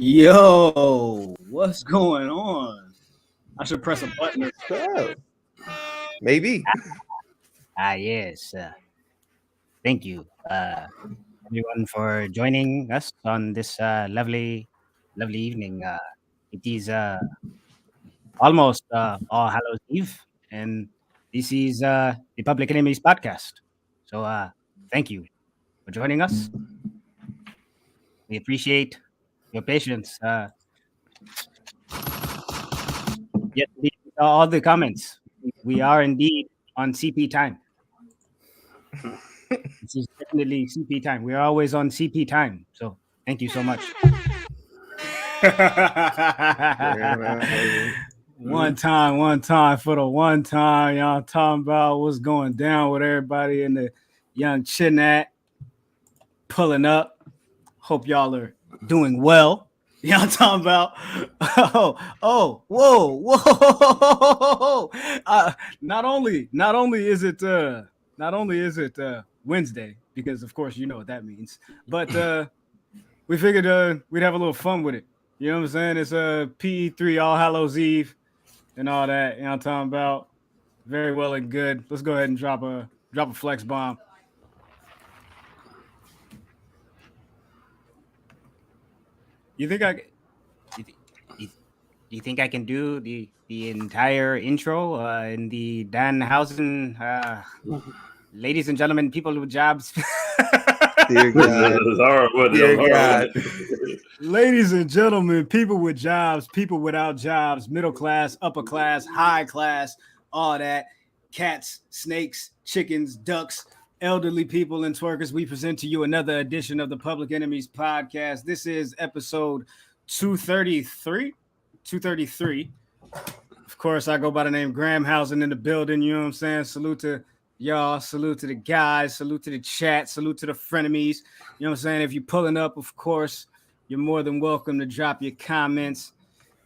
Yo, what's going on? I should press a button. So, maybe. Yes. Thank you, everyone, for joining us on this lovely evening. It is almost All Hallows Eve, and this is the Public Enemies podcast. So, thank you for joining us. We appreciate your patience. Yes, all the comments. We are indeed on CP time. This is definitely CP time. We're always on CP time. So thank you so much. One time for the one time. Y'all talking about what's going down with everybody in the young chinat pulling up. Hope y'all are doing well. Y'all talking about whoa. Not only is it Wednesday, because of course you know what that means, but we figured we'd have a little fun with it. You know what I'm saying? It's PE3 All Hallows Eve and all that. You know what I'm talking about? Very well and good. Let's go ahead and drop a flex bomb. You think you think I can do the entire intro in the Danhausen, ladies and gentlemen, people with jobs? Dear God. Dear God. Ladies and gentlemen, people with jobs, people without jobs, middle class, upper class, high class, all that, cats, snakes, chickens, ducks, elderly people, and twerkers, we present to you another edition of the Public Enemies podcast. This is episode 233. Of course, I go by the name Grahamhausen in the building. You know what I'm saying? Salute to y'all. Salute to the guys. Salute to the chat. Salute to the frenemies. You know what I'm saying? If you're pulling up, of course, you're more than welcome to drop your comments.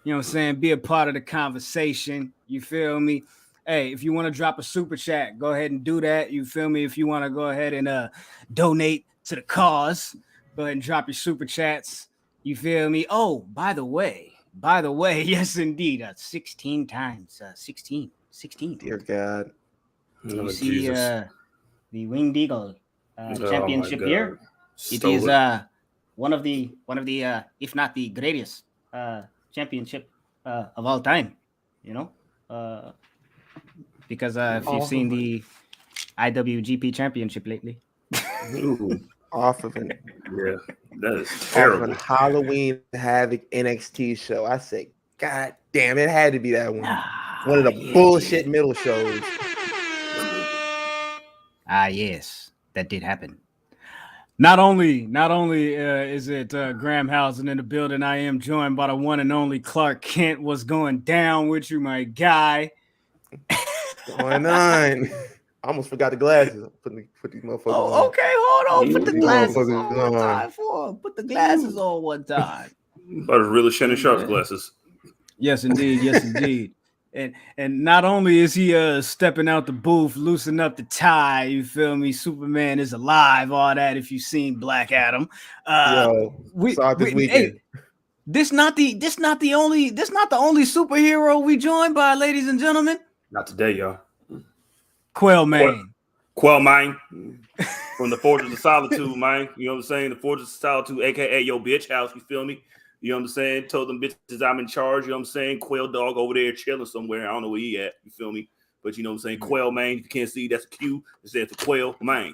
You know what I'm saying? Be a part of the conversation. You feel me? Hey, if you want to drop a super chat, go ahead and do that. You feel me? If you want to go ahead and donate to the cause, go ahead and drop your super chats. You feel me? Oh, by the way, yes, indeed. 16 times. 16. Dear God. You see the Winged Eagle championship here? It is one of the if not the greatest championship of all time, you know? Because if you've seen the IWGP championship lately. Off of it. Yeah, that is terrible. Off of a Halloween Havoc NXT show. I say, God damn, it had to be that one. One of the bullshit middle shows. Yes, that did happen. Not only is it Grahamhausen in the building, I am joined by the one and only Clark Kent. What's going down with you, my guy? Going on. I almost forgot the glasses. Put these motherfuckers on. Oh, okay, hold on. Put the glasses on one time for him. Put the glasses on one time. About as real as Shannon Sharp's glasses. Yes, indeed. Yes, indeed. And not only is he stepping out the booth, loosening up the tie, you feel me? Superman is alive, all that. If you've seen Black Adam, saw it this weekend. Hey, this not the only superhero we joined by, ladies and gentlemen. Not today, y'all. Quailman. Quailman from the Fortress of Solitude, man. You know what I'm saying? The Fortress of Solitude, aka your bitch house. You feel me? You know what I'm saying? Told them bitches I'm in charge. You know what I'm saying? Quail dog over there chilling somewhere. I don't know where he at. You feel me? But you know what I'm saying? Quail man. If you can't see, that's a Q. It stands for Quail man.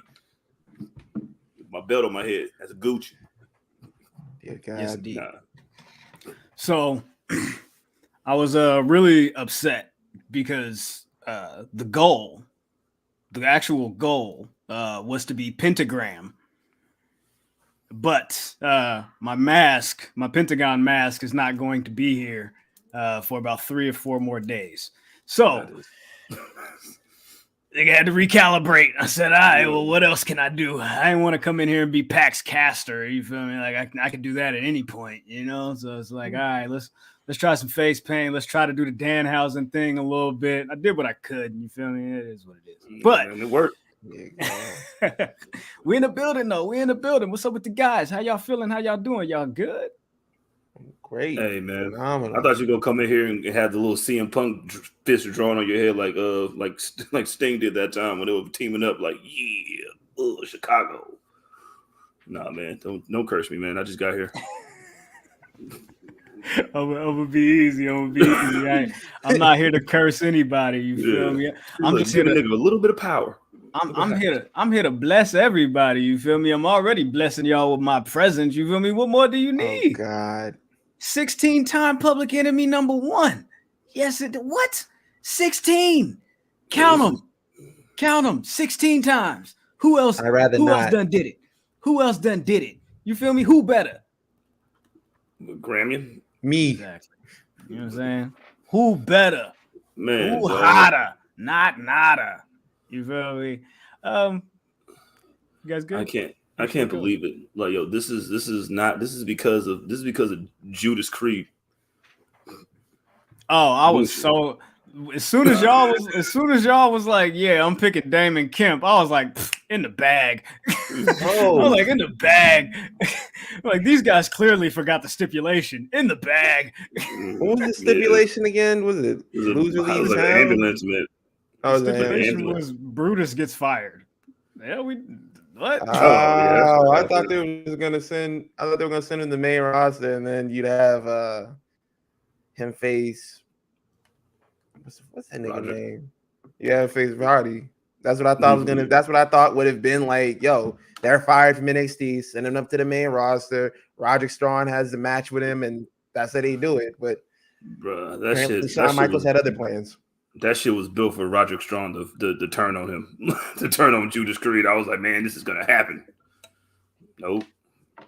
My belt on my head. That's a Gucci. Dear God. Yes, indeed. So I was really upset because the actual goal was to be pentagram. But my Pentagon mask is not going to be here for about 3 or 4 more days. So they had to recalibrate. I said, all right, well, what else can I do? I didn't want to come in here and be Pax Caster. You feel me? Like I could do that at any point, you know? So it's like, all right, let's try some face paint. Let's try to do the Danhausen thing a little bit. I did what I could. You feel me? It is what it is. But it worked. We in the building though. We in the building. What's up with the guys? How y'all feeling? How y'all doing? Y'all good? great. Hey man, Phenomenal. I thought you were gonna come in here and have the little CM Punk fist drawn on your head like Sting did that time when they were teaming up. Like, yeah, Chicago. Nah, man, don't curse me, man. I just got here. I'm gonna be easy. I'm not here to curse anybody. You feel me? I'm just here to give a little bit of power. I'm here to bless everybody. You feel me? I'm already blessing y'all with my presence. You feel me? What more do you need? Oh God. 16-time Public Enemy #1. Yes, what? 16. Count them. 16 times. Who else? I'd rather who not. else done did it? Who else done did it? You feel me? Who better? Grammy. Me. Exactly. You know what I'm saying? Who better? Man. Who hotter? Not nada. You feel me? You guys good? I can't believe it. Like, yo, this is because of Judas Creed. Oh, I was so as soon as y'all was like, yeah, I'm picking Damon Kemp, I was like, in the bag. I was like, in the bag. Like, these guys clearly forgot the stipulation. In the bag. What was the stipulation again? Was it loser leaves like an ambulance, man. The stipulation was Brutus gets fired. Yeah, what? Oh, I thought they were gonna send him the main roster, and then you'd have him face what's that nigga name? Yeah, face Roddy. That's what I thought that's what I thought would have been like, yo, they're fired from NXT, send him up to the main roster. Roderick Strong has the match with him, and that's how they do it. But Shawn Michaels had other plans. That shit was built for Roderick Strong to turn on him, to turn on Judas Creed. I was like, man, this is gonna happen. Nope.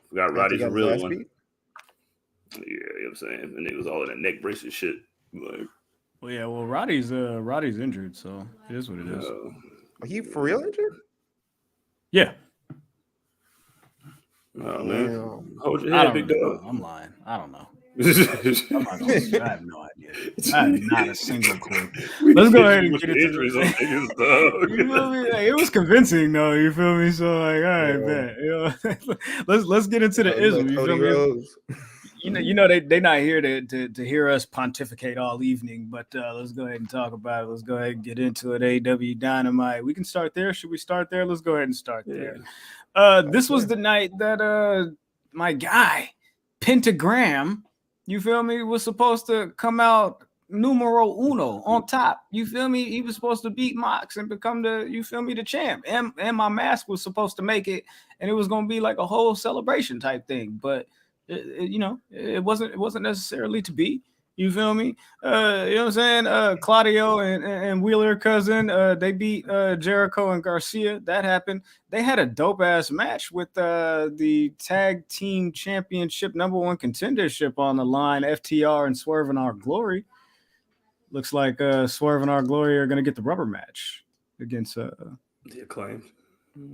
Forgot Roddy's a real one. Yeah, you know what I'm saying? And it was all in that neck bracelet shit. Like, well, yeah, well, Roddy's injured, so it is what it is. Are you for real injured? Yeah. Oh man. Hold your head, big dog. I'm lying. I don't know. I have no idea. I have not a single clue. Let's go ahead and get into it. It was convincing though, you feel me? So like, all right, bet. You know, let's get into the ism. You feel me? You know they not here to hear us pontificate all evening, but let's go ahead and talk about it. Let's go ahead and get into it. AEW Dynamite. We can start there. Should we start there? Let's go ahead and start there. This was the night that my guy Pentagram, you feel me, was supposed to come out numero uno on top. You feel me? He was supposed to beat Mox and become the champ. And my mask was supposed to make it, and it was gonna be like a whole celebration type thing. But it wasn't necessarily to be. You feel me? You know what I'm saying? Claudio and Wheeler cousin, they beat Jericho and Garcia. That happened. They had a dope ass match with the tag team championship #1 contendership on the line. FTR and Swerve in Our Glory. Looks like Swerve and Our Glory are gonna get the rubber match against the Acclaimed.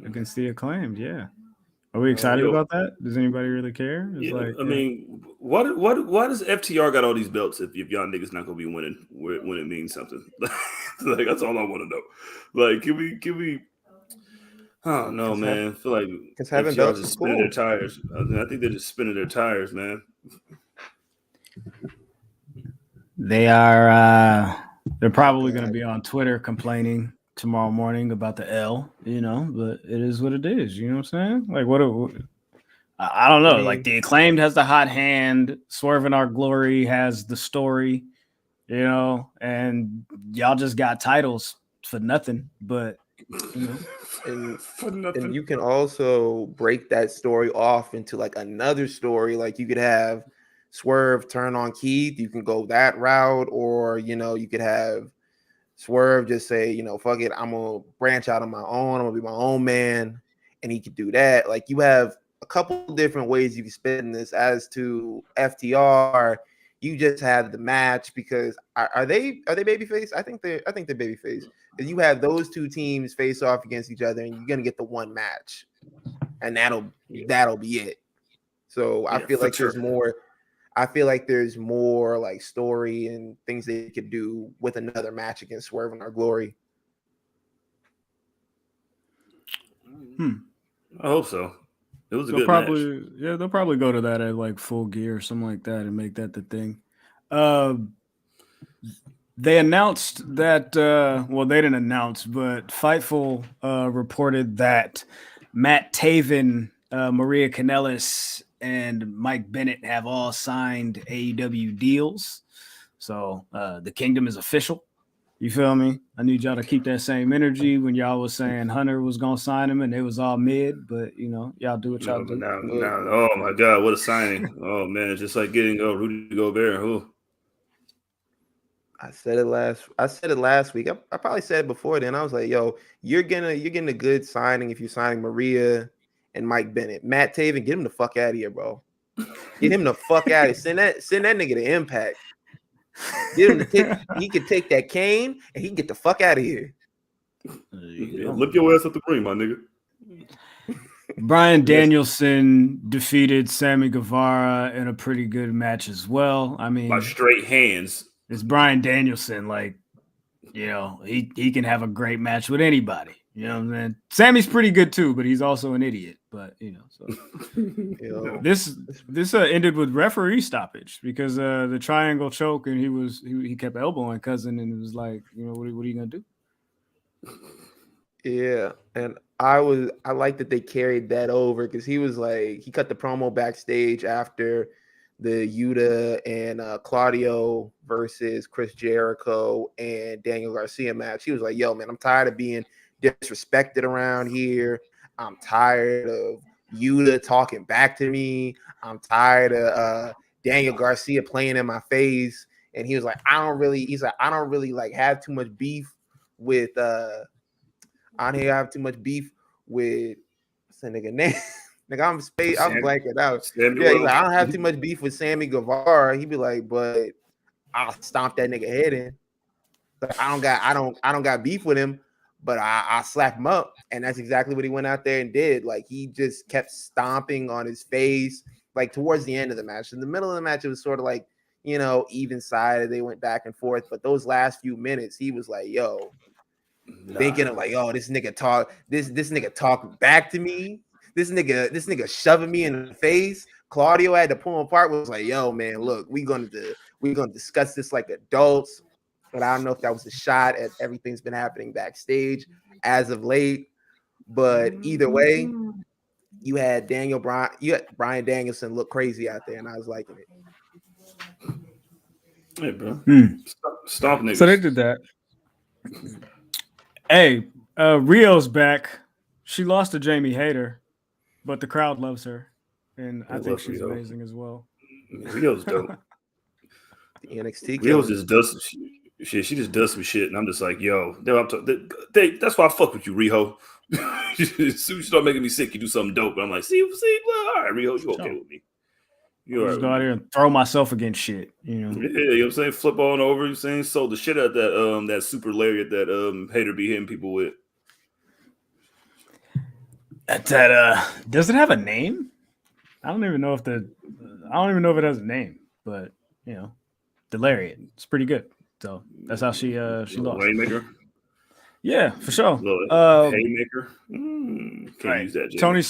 Against the Acclaimed, yeah. Are we excited about that? Does anybody really care? I mean, why does FTR got all these belts if y'all niggas not gonna be winning when it means something? Like, that's all I want to know. Like, can we? I don't know, man. I feel like FTR just spinning their tires. I think they're just spinning their tires, man. They are. They're probably going to be on Twitter complaining tomorrow morning about the L, but it is what it is. You know what I'm saying? Like, what I don't know. Like, the Acclaimed has the hot hand. Swerve in Our Glory has the story, and y'all just got titles for nothing. But, and you can also break that story off into like another story. Like, you could have Swerve turn on Keith. You can go that route, or, you could have Swerve just say, fuck it, I'm gonna branch out on my own. I'm gonna be my own man, and he could do that. Like, you have a couple different ways you can spin this. As to FTR, you just have the match because are they babyface? I think they're babyface. Because you have those two teams face off against each other, and you're gonna get the one match, and that'll be it. So I feel like there's more. I feel like there's more like story and things they could do with another match against Swerve in Our Glory. I hope so. It was a good match. Yeah, they'll probably go to that at like Full Gear or something like that and make that the thing. They announced that, well, they didn't announce, but Fightful reported that Matt Taven, Maria Kanellis, and Mike Bennett have all signed AEW deals. So the Kingdom is official. You feel me? I need y'all to keep that same energy when y'all was saying Hunter was going to sign him and it was all mid, but, you know, y'all do what y'all do. Now, oh, my God, what a signing. Oh, man, it's just like getting Rudy Gobert. Who? I said it last week. I probably said it before then. I was like, yo, you're getting a good signing if you're signing Maria and Mike Bennett. Matt Taven, get him the fuck out of here, bro. Get him the fuck out of here. Send that nigga to Impact. Get him he could take that cane and he can get the fuck out of here. Look your ass up the ring, my nigga. Bryan Danielson defeated Sammy Guevara in a pretty good match as well. I mean, by straight hands. It's Bryan Danielson. Like, you know, he can have a great match with anybody. You know what I'm saying? Sammy's pretty good too, but he's also an idiot. But you know, so this ended with referee stoppage because the triangle choke, and he kept elbowing Cousin, and it was like, you know, what are you gonna do? Yeah, and I like that they carried that over because he was like, he cut the promo backstage after the Yuta and Claudio versus Chris Jericho and Daniel Garcia match. He was like, yo, man, I'm tired of being disrespected around here. I'm tired of Yuta talking back to me. I'm tired of Daniel Garcia playing in my face. And he was like, I don't really like have too much beef with what's that nigga name? Nigga, I'm blanking out. Yeah, he's like, I don't have too much beef with Sammy Guevara. He'd be like, but I'll stomp that nigga head in. Like, I don't got beef with him, but I slap him up. And that's exactly what he went out there and did. Like, he just kept stomping on his face. Like, towards the end of the match. In the middle of the match, it was sort of like, you know, even sided. They went back and forth. But those last few minutes, he was like, yo, thinking of like, oh, this nigga talk back to me. This nigga shoving me in the face. Claudio had to pull him apart. Was like, yo, man, look, we're gonna discuss this like adults. But I don't know if that was a shot at everything's been happening backstage as of late. But either way, you had Bryan Danielson look crazy out there, and I was liking it. Hey, bro, stop niggas. So they did that. Hey, Rio's back. She lost to Jamie Hayter, but the crowd loves her, and I think she's amazing as well. Rio's dope. The NXT Rio just does shit. She just does some shit, and I'm just like, yo, that's why I fuck with you, Rio. As soon as you start making me sick, you do something dope, and I'm like, see, well, all right, Rio, you okay with me? You just go out here and throw myself against shit, you know? Yeah, you know what I'm saying? Flip on over, you know what I'm saying? So the shit out that super lariat that Hater be hitting people with. Does it have a name? I don't even know if it has a name, but you know, the lariat. It's pretty good. So that's how she lost. Rainmaker. Yeah, for sure. Haymaker. Can't use that. Tony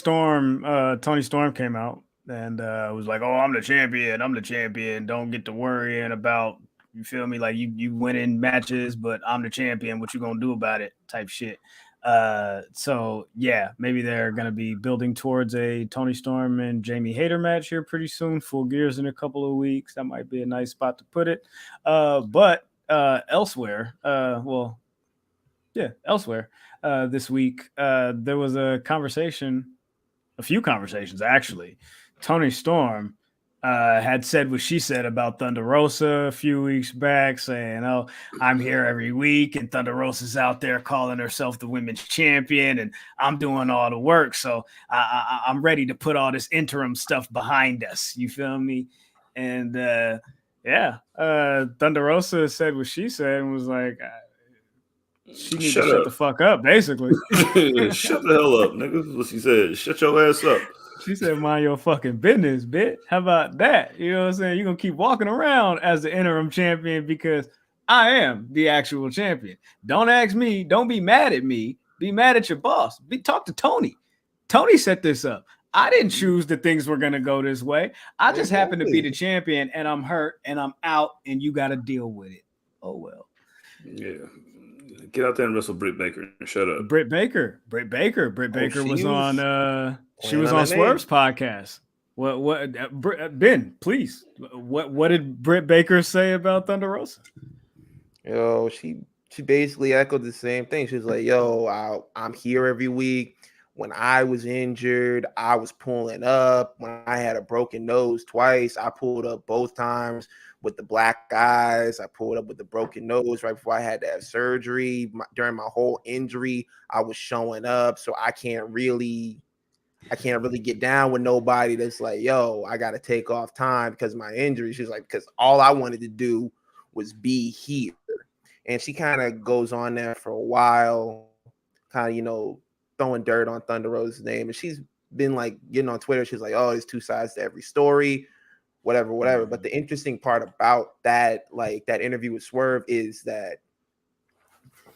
Storm came out and was like, "Oh, I'm the champion. Don't get to worrying about, you feel me? Like you winning matches, but I'm the champion. What you gonna do about it?" Type shit. So yeah, maybe they're gonna be building towards a Tony Storm and Jamie Hayter match here pretty soon. Full Gear's in a couple of weeks. That might be a nice spot to put it. But elsewhere, this week, there was a few conversations actually. Tony Storm had said what she said about Thunder Rosa a few weeks back, saying, "Oh, I'm here every week, and Thunder Rosa's out there calling herself the women's champion, and I'm doing all the work. So I'm ready to put all this interim stuff behind us." You feel me? And Thunder Rosa said what she said and was like, she needs to shut the fuck up, basically. Shut the hell up, nigga. That's what she said. Shut your ass up. She said, mind your fucking business, bitch. How about that? You know what I'm saying? You're going to keep walking around as the interim champion because I am the actual champion. Don't ask me. Don't be mad at me. Be mad at your boss. Talk to Tony. Tony set this up. I didn't choose that things were going to go this way. I just happened to be the champion, and I'm hurt, and I'm out, and you got to deal with it. Oh, well. Yeah. Get out there and wrestle Britt Baker and shut up. Britt Baker was on she was on Swerve's podcast. Ben, please. What did Britt Baker say about Thunder Rosa? Yo, she basically echoed the same thing. She was like, yo, I'm here every week. When I was injured, I was pulling up. When I had a broken nose twice, I pulled up both times with the black eyes. I pulled up with the broken nose right before I had to have surgery. During my whole injury, I was showing up. So I can't really get down with nobody that's like, yo, I got to take off time because of my injury. She's like, because all I wanted to do was be here. And she kind of goes on there for a while, kind of, throwing dirt on Thunder Rosa's name. And she's been like getting on Twitter. She's like, oh, there's two sides to every story, whatever. But the interesting part about that, like that interview with Swerve, is that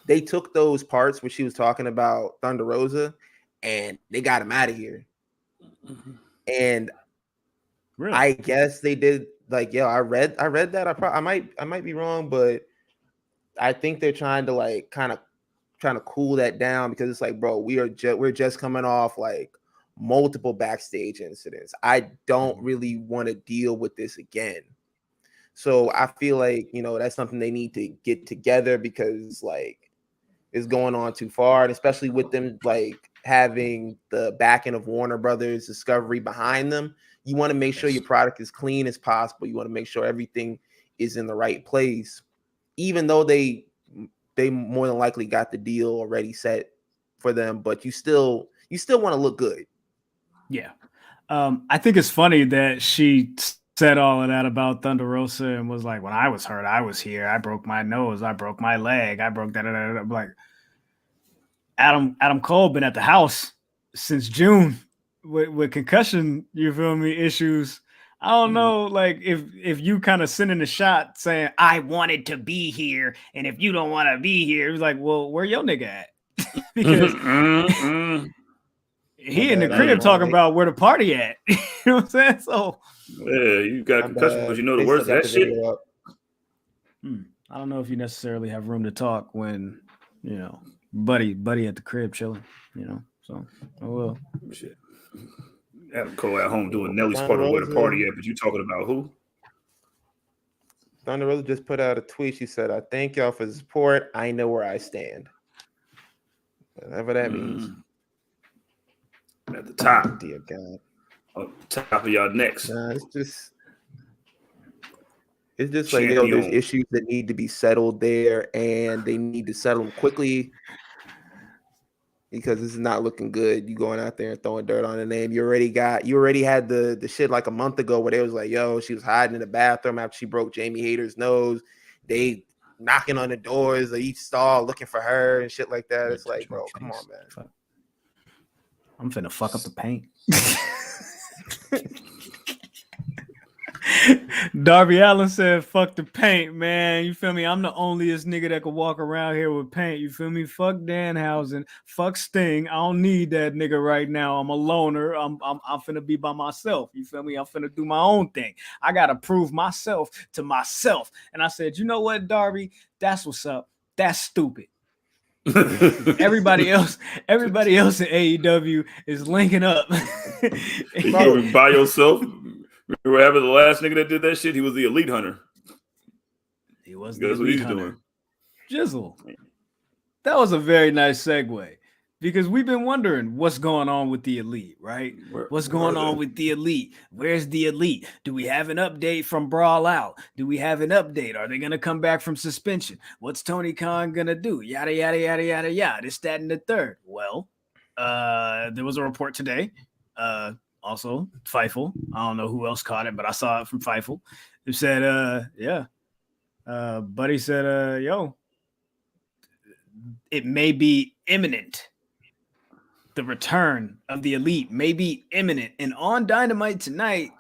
they took those parts where she was talking about Thunder Rosa and they got him out of here. And really? I guess they did, like, I read that. I might be wrong, but I think they're trying to cool that down, because it's like, bro, we're just coming off like multiple backstage incidents. I don't really want to deal with this again. So I feel like, that's something they need to get together, because like it's going on too far. And especially with them like having the backing of Warner Brothers Discovery behind them, you want to make sure your product is clean as possible. You want to make sure everything is in the right place, even though they more than likely got the deal already set for them, but you still want to look good. Yeah. I think it's funny that she said all of that about Thunder Rosa and was like, when I was hurt, I was here. I broke my nose. I broke my leg. I broke that. I'm like, Adam Cole been at the house since June with concussion, you feel me, issues. I don't know, like if you kind of sending a shot saying I wanted to be here, and if you don't want to be here, it was like, well, where your nigga at? Because he in the crib talking about where the party at. You know what I'm saying? So yeah, you got concussion, but you know the words of that shit. I don't know if you necessarily have room to talk when buddy at the crib chilling. So well, shit. Adam Cole at home doing Nelly's part of where the party at, but you talking about who? Thunder Rosa just put out a tweet. She said, I thank y'all for the support. I know where I stand. Whatever that means. At the top. Dear God. On top of y'all necks. Nah, it's just like, there's issues that need to be settled there, and they need to settle them quickly, because this is not looking good. You going out there and throwing dirt on the name. You already had the shit like a month ago where they was like, yo, she was hiding in the bathroom after she broke Jamie Hayter's nose. They knocking on the doors of each stall looking for her and shit like that. It's like, bro, come on, man. I'm finna fuck up the paint. Darby Allin said, fuck the paint, man. You feel me? I'm the onlyest nigga that could walk around here with paint. You feel me? Fuck Danhausen. Fuck Sting. I don't need that nigga right now. I'm a loner. I'm finna be by myself. You feel me? I'm finna do my own thing. I gotta prove myself to myself. And I said, you know what, Darby? That's what's up. That's stupid. Everybody else in AEW is linking up. You go by yourself. Remember having the last nigga that did that shit? He was the elite hunter. He was the elite hunter. Jizzle. That was a very nice segue, because we've been wondering what's going on with the elite, right? What's going on with the elite? Where's the elite? Do we have an update from Brawl Out? Do we have an update? Are they going to come back from suspension? What's Tony Khan going to do? Yada, yada, yada, yada, yada. This, that, and the third. Well, there was a report today. Also, Fightful. I don't know who else caught it, but I saw it from Fightful. It said, Buddy said, yo, it may be imminent. The return of the elite may be imminent. And on Dynamite tonight,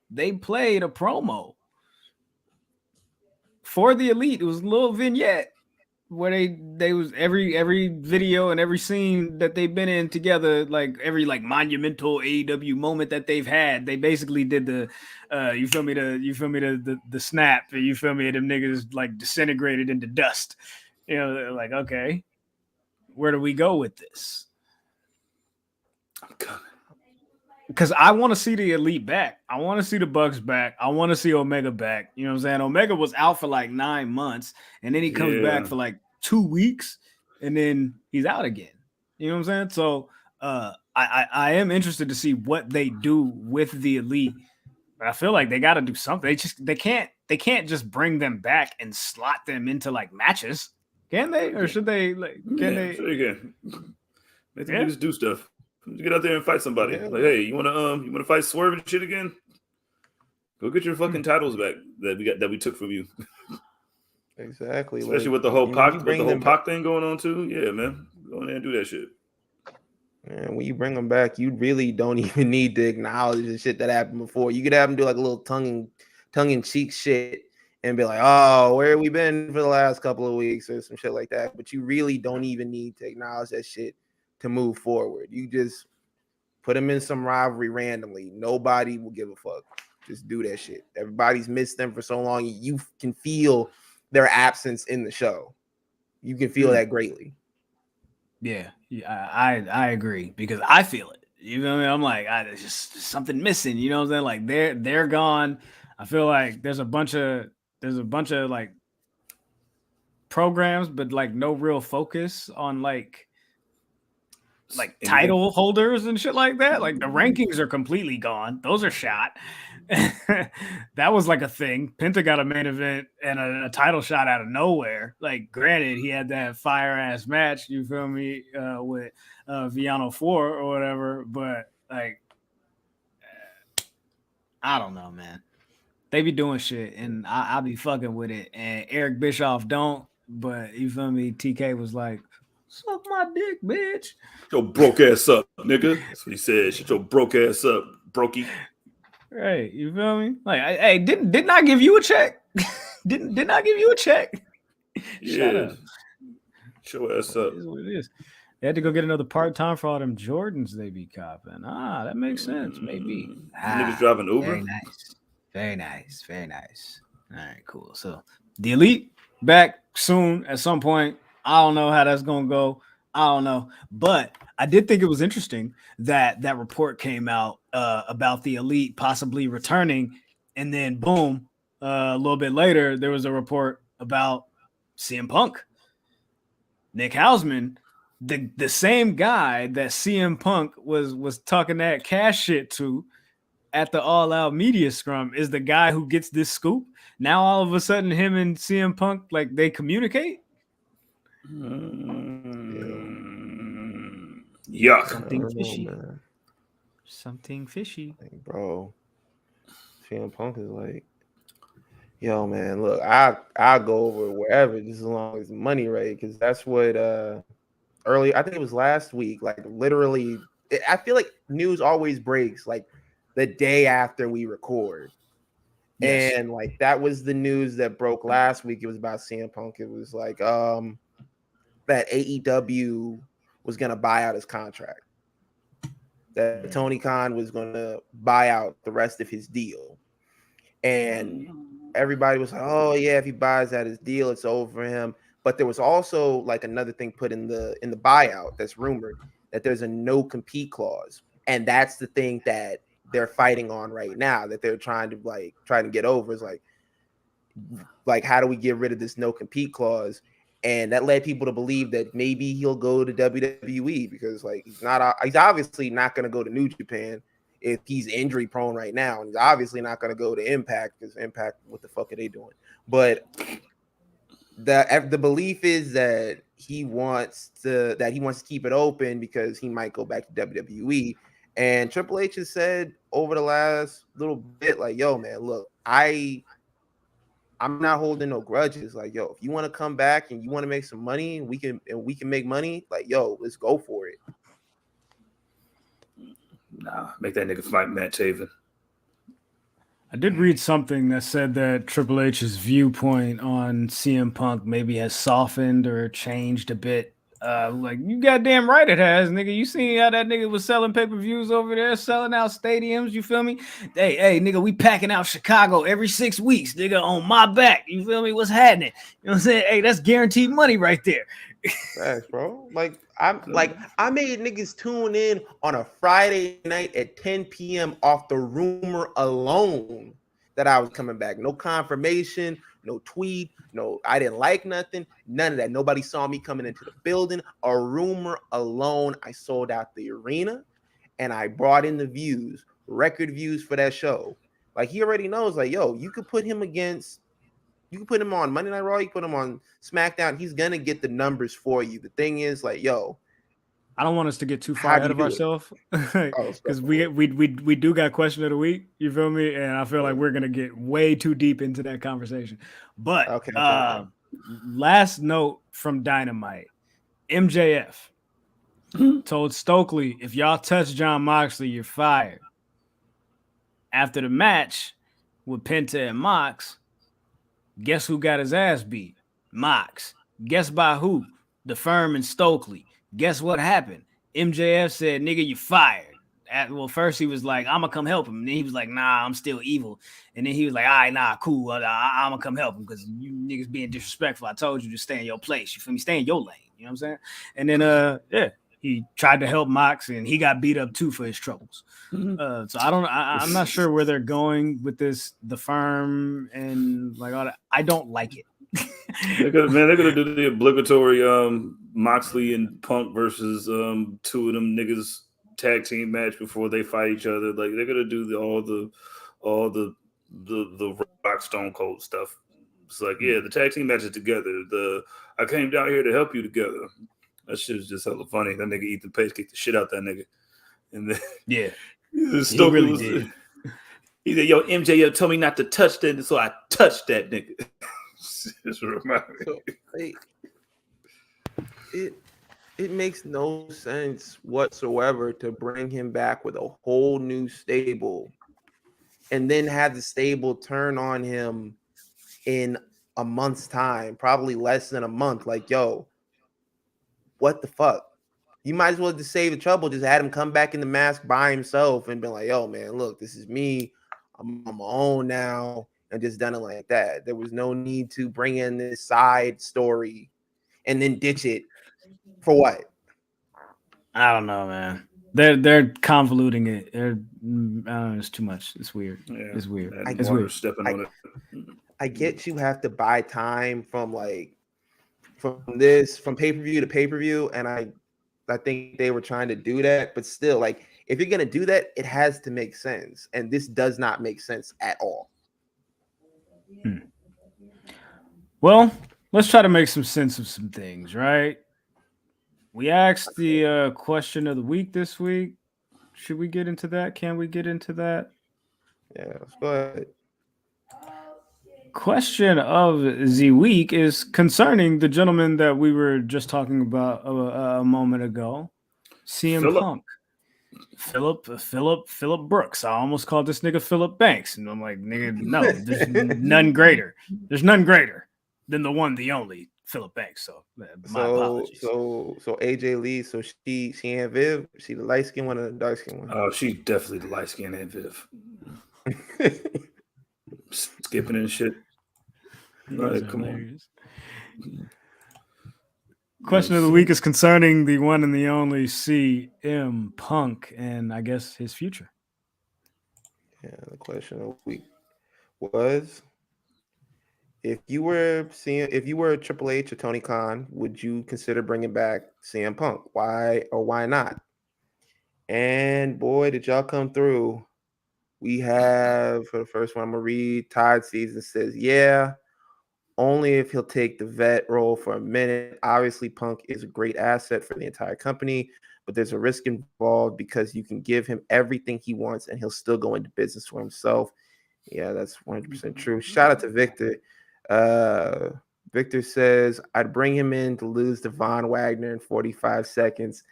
they played a promo for the elite. It was a little vignette where they was every video and every scene that they've been in together, like every like monumental AEW moment that they've had, they basically did the you feel me the snap, you feel me, them niggas like disintegrated into dust. You know, like, okay, where do we go with this? Because I want to see the Elite back. I want to see the Bucks back. I want to see Omega back. You know what I'm saying? Omega was out for like 9 months, and then he comes back for like 2 weeks, and then he's out again. You know what I'm saying? So I am interested to see what they do with the Elite. But I feel like they got to do something. They can't just bring them back and slot them into like matches. Can they? Or should they like they? Sure you can. Make them niggas do stuff. Get out there and fight somebody. Yeah. Like, hey, you wanna fight Swerve and shit again? Go get your fucking titles back that we took from you. Exactly. Especially with the whole Pac thing going on too. Yeah, man. Go in there and do that shit. And when you bring them back, you really don't even need to acknowledge the shit that happened before. You could have them do like a little tongue in cheek shit and be like, "Oh, where have we been for the last couple of weeks?" or some shit like that. But you really don't even need to acknowledge that shit to move forward. You just put them in some rivalry randomly. Nobody will give a fuck. Just do that shit. Everybody's missed them for so long. You can feel their absence in the show. You can feel that greatly. Yeah, I agree because I feel it. You know what I mean? I'm like, there's just something missing. You know what I'm saying? Like they're gone. I feel like there's a bunch of like programs, but like no real focus on like title holders and shit like that. Like the rankings are completely gone. Those are shot. That was like a thing. Penta got a main event and a title shot out of nowhere. Like, granted, he had that fire ass match, you feel me, with Viano 4 or whatever, but like, I don't know, man. They be doing shit and I'll be fucking with it. And Eric Bischoff don't, but you feel me? TK was like, suck my dick, bitch. Shut your broke ass up, nigga. That's what he said. Shut your broke ass up, brokey. Right, you feel me? Like, hey, didn't I give you a check? didn't I give you a check? Shut up. Shut your ass up. It is what it is. They had to go get another part-time for all them Jordans they be copping. That makes sense. Maybe. Niggas driving Uber. Very nice. Very nice. Very nice. All right, cool. So the Elite back soon at some point. I don't know how that's gonna go. I don't know, but I did think it was interesting that report came out about the Elite possibly returning, and then boom, a little bit later there was a report about CM Punk. Nick Hausman, the same guy that CM Punk was talking that cash shit to at the All Out Media Scrum, is the guy who gets this scoop. Now all of a sudden, him and CM Punk, like, they communicate. Yuck. Something fishy. Something fishy. Like, bro, CM Punk is like, yo, man, look, I'll go over wherever just as long as the money, right? Because that's what early, I think it was last week, like literally, I feel like news always breaks like the day after we record. Yes. And like that was the news that broke last week. It was about CM Punk. It was like that AEW was gonna buy out his contract. That Tony Khan was gonna buy out the rest of his deal. And everybody was like, oh yeah, if he buys out his deal, it's over for him. But there was also like another thing put in the buyout that's rumored, that there's a no compete clause. And that's the thing that they're fighting on right now, that they're trying to get over, is like how do we get rid of this no compete clause? And that led people to believe that maybe he'll go to WWE, because like he's obviously not going to go to New Japan if he's injury prone right now, and he's obviously not going to go to Impact, because Impact, what the fuck are they doing? But the belief is that he wants to keep it open because he might go back to WWE. And Triple H has said over the last little bit, like, yo, man, look, I'm not holding no grudges. Like, yo, if you want to come back and you want to make some money, and we can make money, like, yo, let's go for it. Nah, make that nigga fight Matt Taven. I did read something that said that Triple H's viewpoint on CM Punk maybe has softened or changed a bit. Like, you goddamn right it has, nigga. You seen how that nigga was selling pay-per-views over there, selling out stadiums, you feel me? Hey, nigga, we packing out Chicago every 6 weeks, nigga, on my back. You feel me? What's happening? You know what I'm saying? Hey, that's guaranteed money right there. Thanks, bro. I made niggas tune in on a Friday night at 10 p.m. off the rumor alone that I was coming back. No confirmation, no tweet, no, I didn't like nothing, none of that. Nobody saw me coming into the building. A rumor alone, I sold out the arena and I brought in the views, record views for that show. Like, he already knows, like, yo, you could put him on Monday Night Raw, you put him on SmackDown, he's gonna get the numbers for you. The thing is, like, yo, I don't want us to get too far ahead of ourselves because we do got question of the week. You feel me? And I feel like we're gonna get way too deep into that conversation. But okay. Last note from Dynamite: MJF told Stokely, "If y'all touch John Moxley, you're fired." After the match with Penta and Mox, guess who got his ass beat? Mox. Guess by who? The Firm and Stokely. Guess what happened? MJF said, "Nigga, you fired." Well, first he was like, "I'm gonna come help him." And then he was like, "Nah, I'm still evil." And then he was like, "All right, nah, cool. I'm gonna come help him because you niggas being disrespectful. I told you to stay in your place. You feel me? Stay in your lane." You know what I'm saying? And then he tried to help Mox and he got beat up too for his troubles. So I'm not sure where they're going with this, the Firm and like all that. I don't like it. They're gonna do the obligatory Moxley and Punk versus two of them niggas tag team match before they fight each other. Like, they're gonna do all the Rock Stone Cold stuff. It's like, yeah, the tag team matches together. I came down here to help you together. That shit is just hella funny. That nigga Ethan Page kicked the shit out that nigga, and then yeah, he really did. He said, "Yo, MJF told me not to touch that, so I touched that nigga." Just remind me. It makes no sense whatsoever to bring him back with a whole new stable and then have the stable turn on him in a month's time, probably less than a month. Like, yo, what the fuck? You might as well just save the trouble, just had him come back in the mask by himself and be like, "Yo, man, look, this is me. I'm on my own now," and just done it like that. There was no need to bring in this side story and then ditch it for what? I don't know, man. They're convoluting it. It's too much. It's weird. Yeah, it's weird. It's weird. Stepping on it. I get you have to buy time from pay-per-view to pay-per-view, and I think they were trying to do that, but still, like, if you're gonna do that, it has to make sense, and this does not make sense at all. Well, let's try to make some sense of some things, right? We asked the question of the week this week. Should we get into that? Can we get into that? Yeah, let's go ahead. Question of the week is concerning the gentleman that we were just talking about a moment ago, CM Punk. Philip Brooks. I almost called this nigga Philip Banks, and I'm like, nigga, no, there's none greater. There's none greater than the one, the only Philip Banks. So my apologies. So AJ Lee. So she ain't Viv. She the light skin one or the dark skin one? Oh, she's definitely the light skin and Viv. Skipping and shit. Right, come on. Question of the week is concerning the one and the only CM Punk and I guess his future. Yeah, the question of the week was: if you were Triple H or Tony Khan, would you consider bringing back CM Punk? Why or why not? And boy, did y'all come through. We have, for the first one, I'm going to read, Todd Season says, yeah, only if he'll take the vet role for a minute. Obviously, Punk is a great asset for the entire company, but there's a risk involved because you can give him everything he wants and he'll still go into business for himself. Yeah, that's 100% true. Shout out to Victor. Victor says, I'd bring him in to lose to Von Wagner in 45 seconds.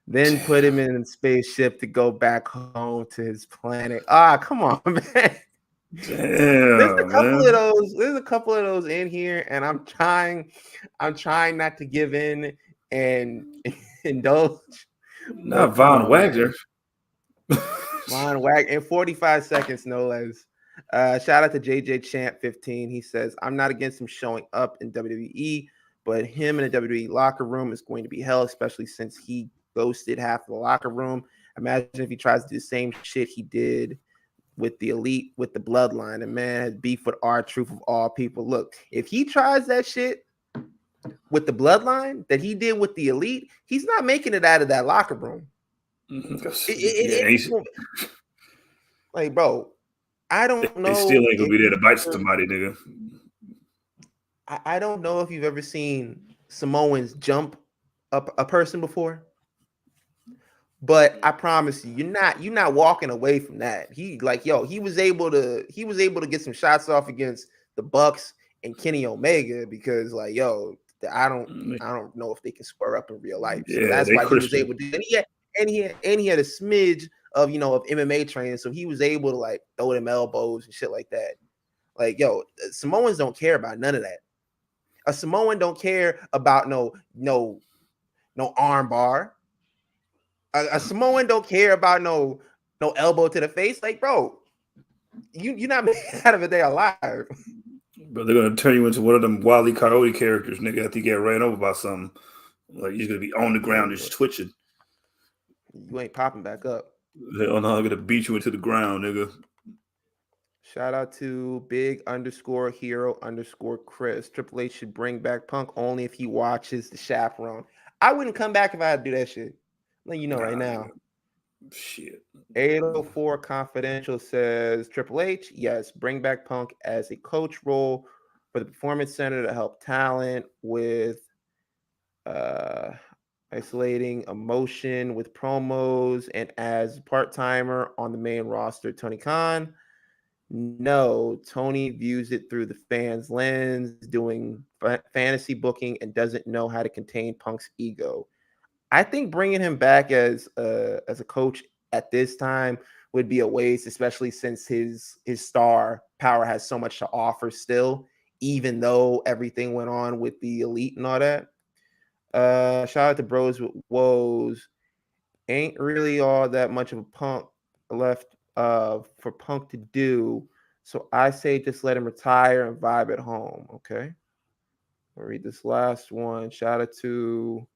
Then put him in a spaceship to go back home to his planet. Ah, come on, man. There's a couple of those. There's a couple of those in here, and I'm trying not to give in and indulge. Not Von Wagner. Von Wagner in 45 seconds, no less. Shout out to JJ Champ 15. He says, I'm not against him showing up in WWE, but him in the WWE locker room is going to be hell, especially since he ghosted half of the locker room. Imagine if he tries to do the same shit he did with the Elite, with the Bloodline. And man has beef with R-Truth of all people. Look, if he tries that shit with the Bloodline that he did with the Elite, he's not making it out of that locker room. Like, bro, I don't know. They still ain't gonna be there to bite somebody, nigga. I don't know if you've ever seen Samoans jump up a person before, but I promise you, you're not walking away from that. He was able to get some shots off against the Bucks and Kenny Omega because I don't know if they can square up in real life. So that's why he was able to do it. And he had a smidge of MMA training, so he was able to throw them elbows and shit like that. Samoans don't care about none of that. A Samoan don't care about no arm bar. A Samoan don't care about no elbow to the face. Like, bro, you're not making out of it there alive. But they're gonna turn you into one of them Wile E. Coyote characters, nigga. After you get ran over by something, like you're gonna be on the ground just twitching. You ain't popping back up. Hell no, I'm gonna beat you into the ground, nigga. Shout out to big_hero_Chris. Triple H should bring back Punk only if he watches The Chaperone. I wouldn't come back if I had to do that shit. Let you know right now. Shit. 804 Confidential says Triple H, yes, bring back Punk as a coach role for the Performance Center to help talent with isolating emotion with promos and as part-timer on the main roster. Tony Khan. No, Tony views it through the fans' lens, doing fantasy booking and doesn't know how to contain Punk's ego. I think bringing him back as a coach at this time would be a waste, especially since his star power has so much to offer still, even though everything went on with the Elite and all that. Shout out to Bros with Woes. Ain't really all that much of a Punk left for Punk to do. So I say just let him retire and vibe at home. Okay. I'll read this last one. Shout out to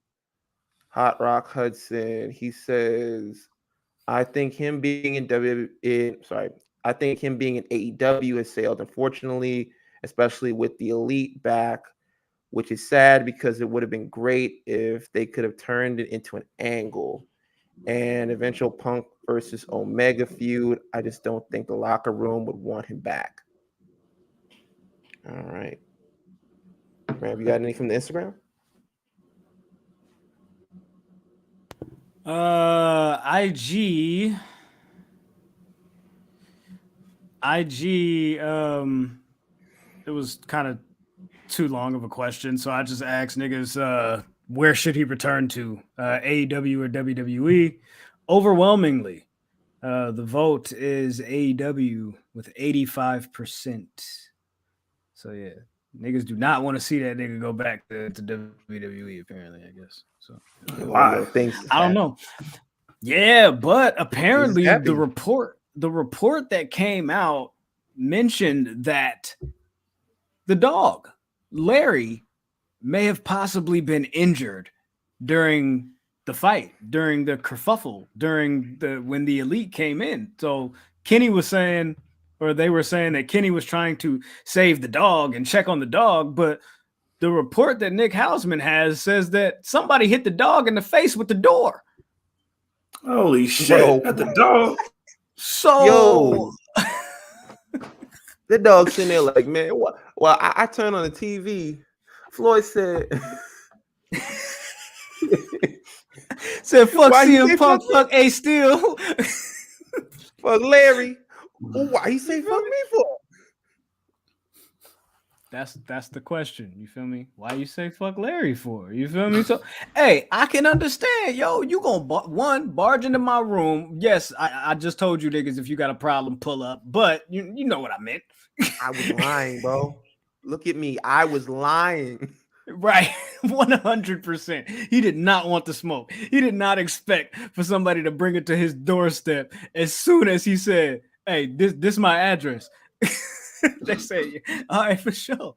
Hot Rock Hudson. He says, I think him being in AEW has sailed, unfortunately, especially with the Elite back, which is sad because it would have been great if they could have turned it into an angle. And eventual Punk versus Omega feud. I just don't think the locker room would want him back. All right. Graham, you got anything from the Instagram? IG, it was kind of too long of a question, so I just asked niggas, where should he return to, AEW or WWE? Overwhelmingly, the vote is AEW with 85%. So yeah, niggas do not want to see that nigga go back to WWE. Apparently, I guess. So why? I don't know. Yeah, but apparently the report that came out mentioned that the dog Larry may have possibly been injured during the fight, during the kerfuffle, when the Elite came in. So Kenny was saying, or they were saying that Kenny was trying to save the dog and check on the dog, but the report that Nick Hausman has says that somebody hit the dog in the face with the door. Holy shit! At the dog. So the dog's sitting there like, man, what? Well, I turned on the TV. Floyd said, fuck CM Punk, fuck A Steel. Fuck Larry. Why he say fuck me for? That's the question. You feel me? Why you say fuck Larry for? You feel me? So, hey, I can understand. Yo, you gonna barge into my room. Yes, I just told you niggas if you got a problem, pull up. But you know what I meant. I was lying, bro. Look at me. I was lying. Right, 100%. He did not want the smoke. He did not expect for somebody to bring it to his doorstep as soon as he said, "Hey, this my address." They say, "All right, for sure."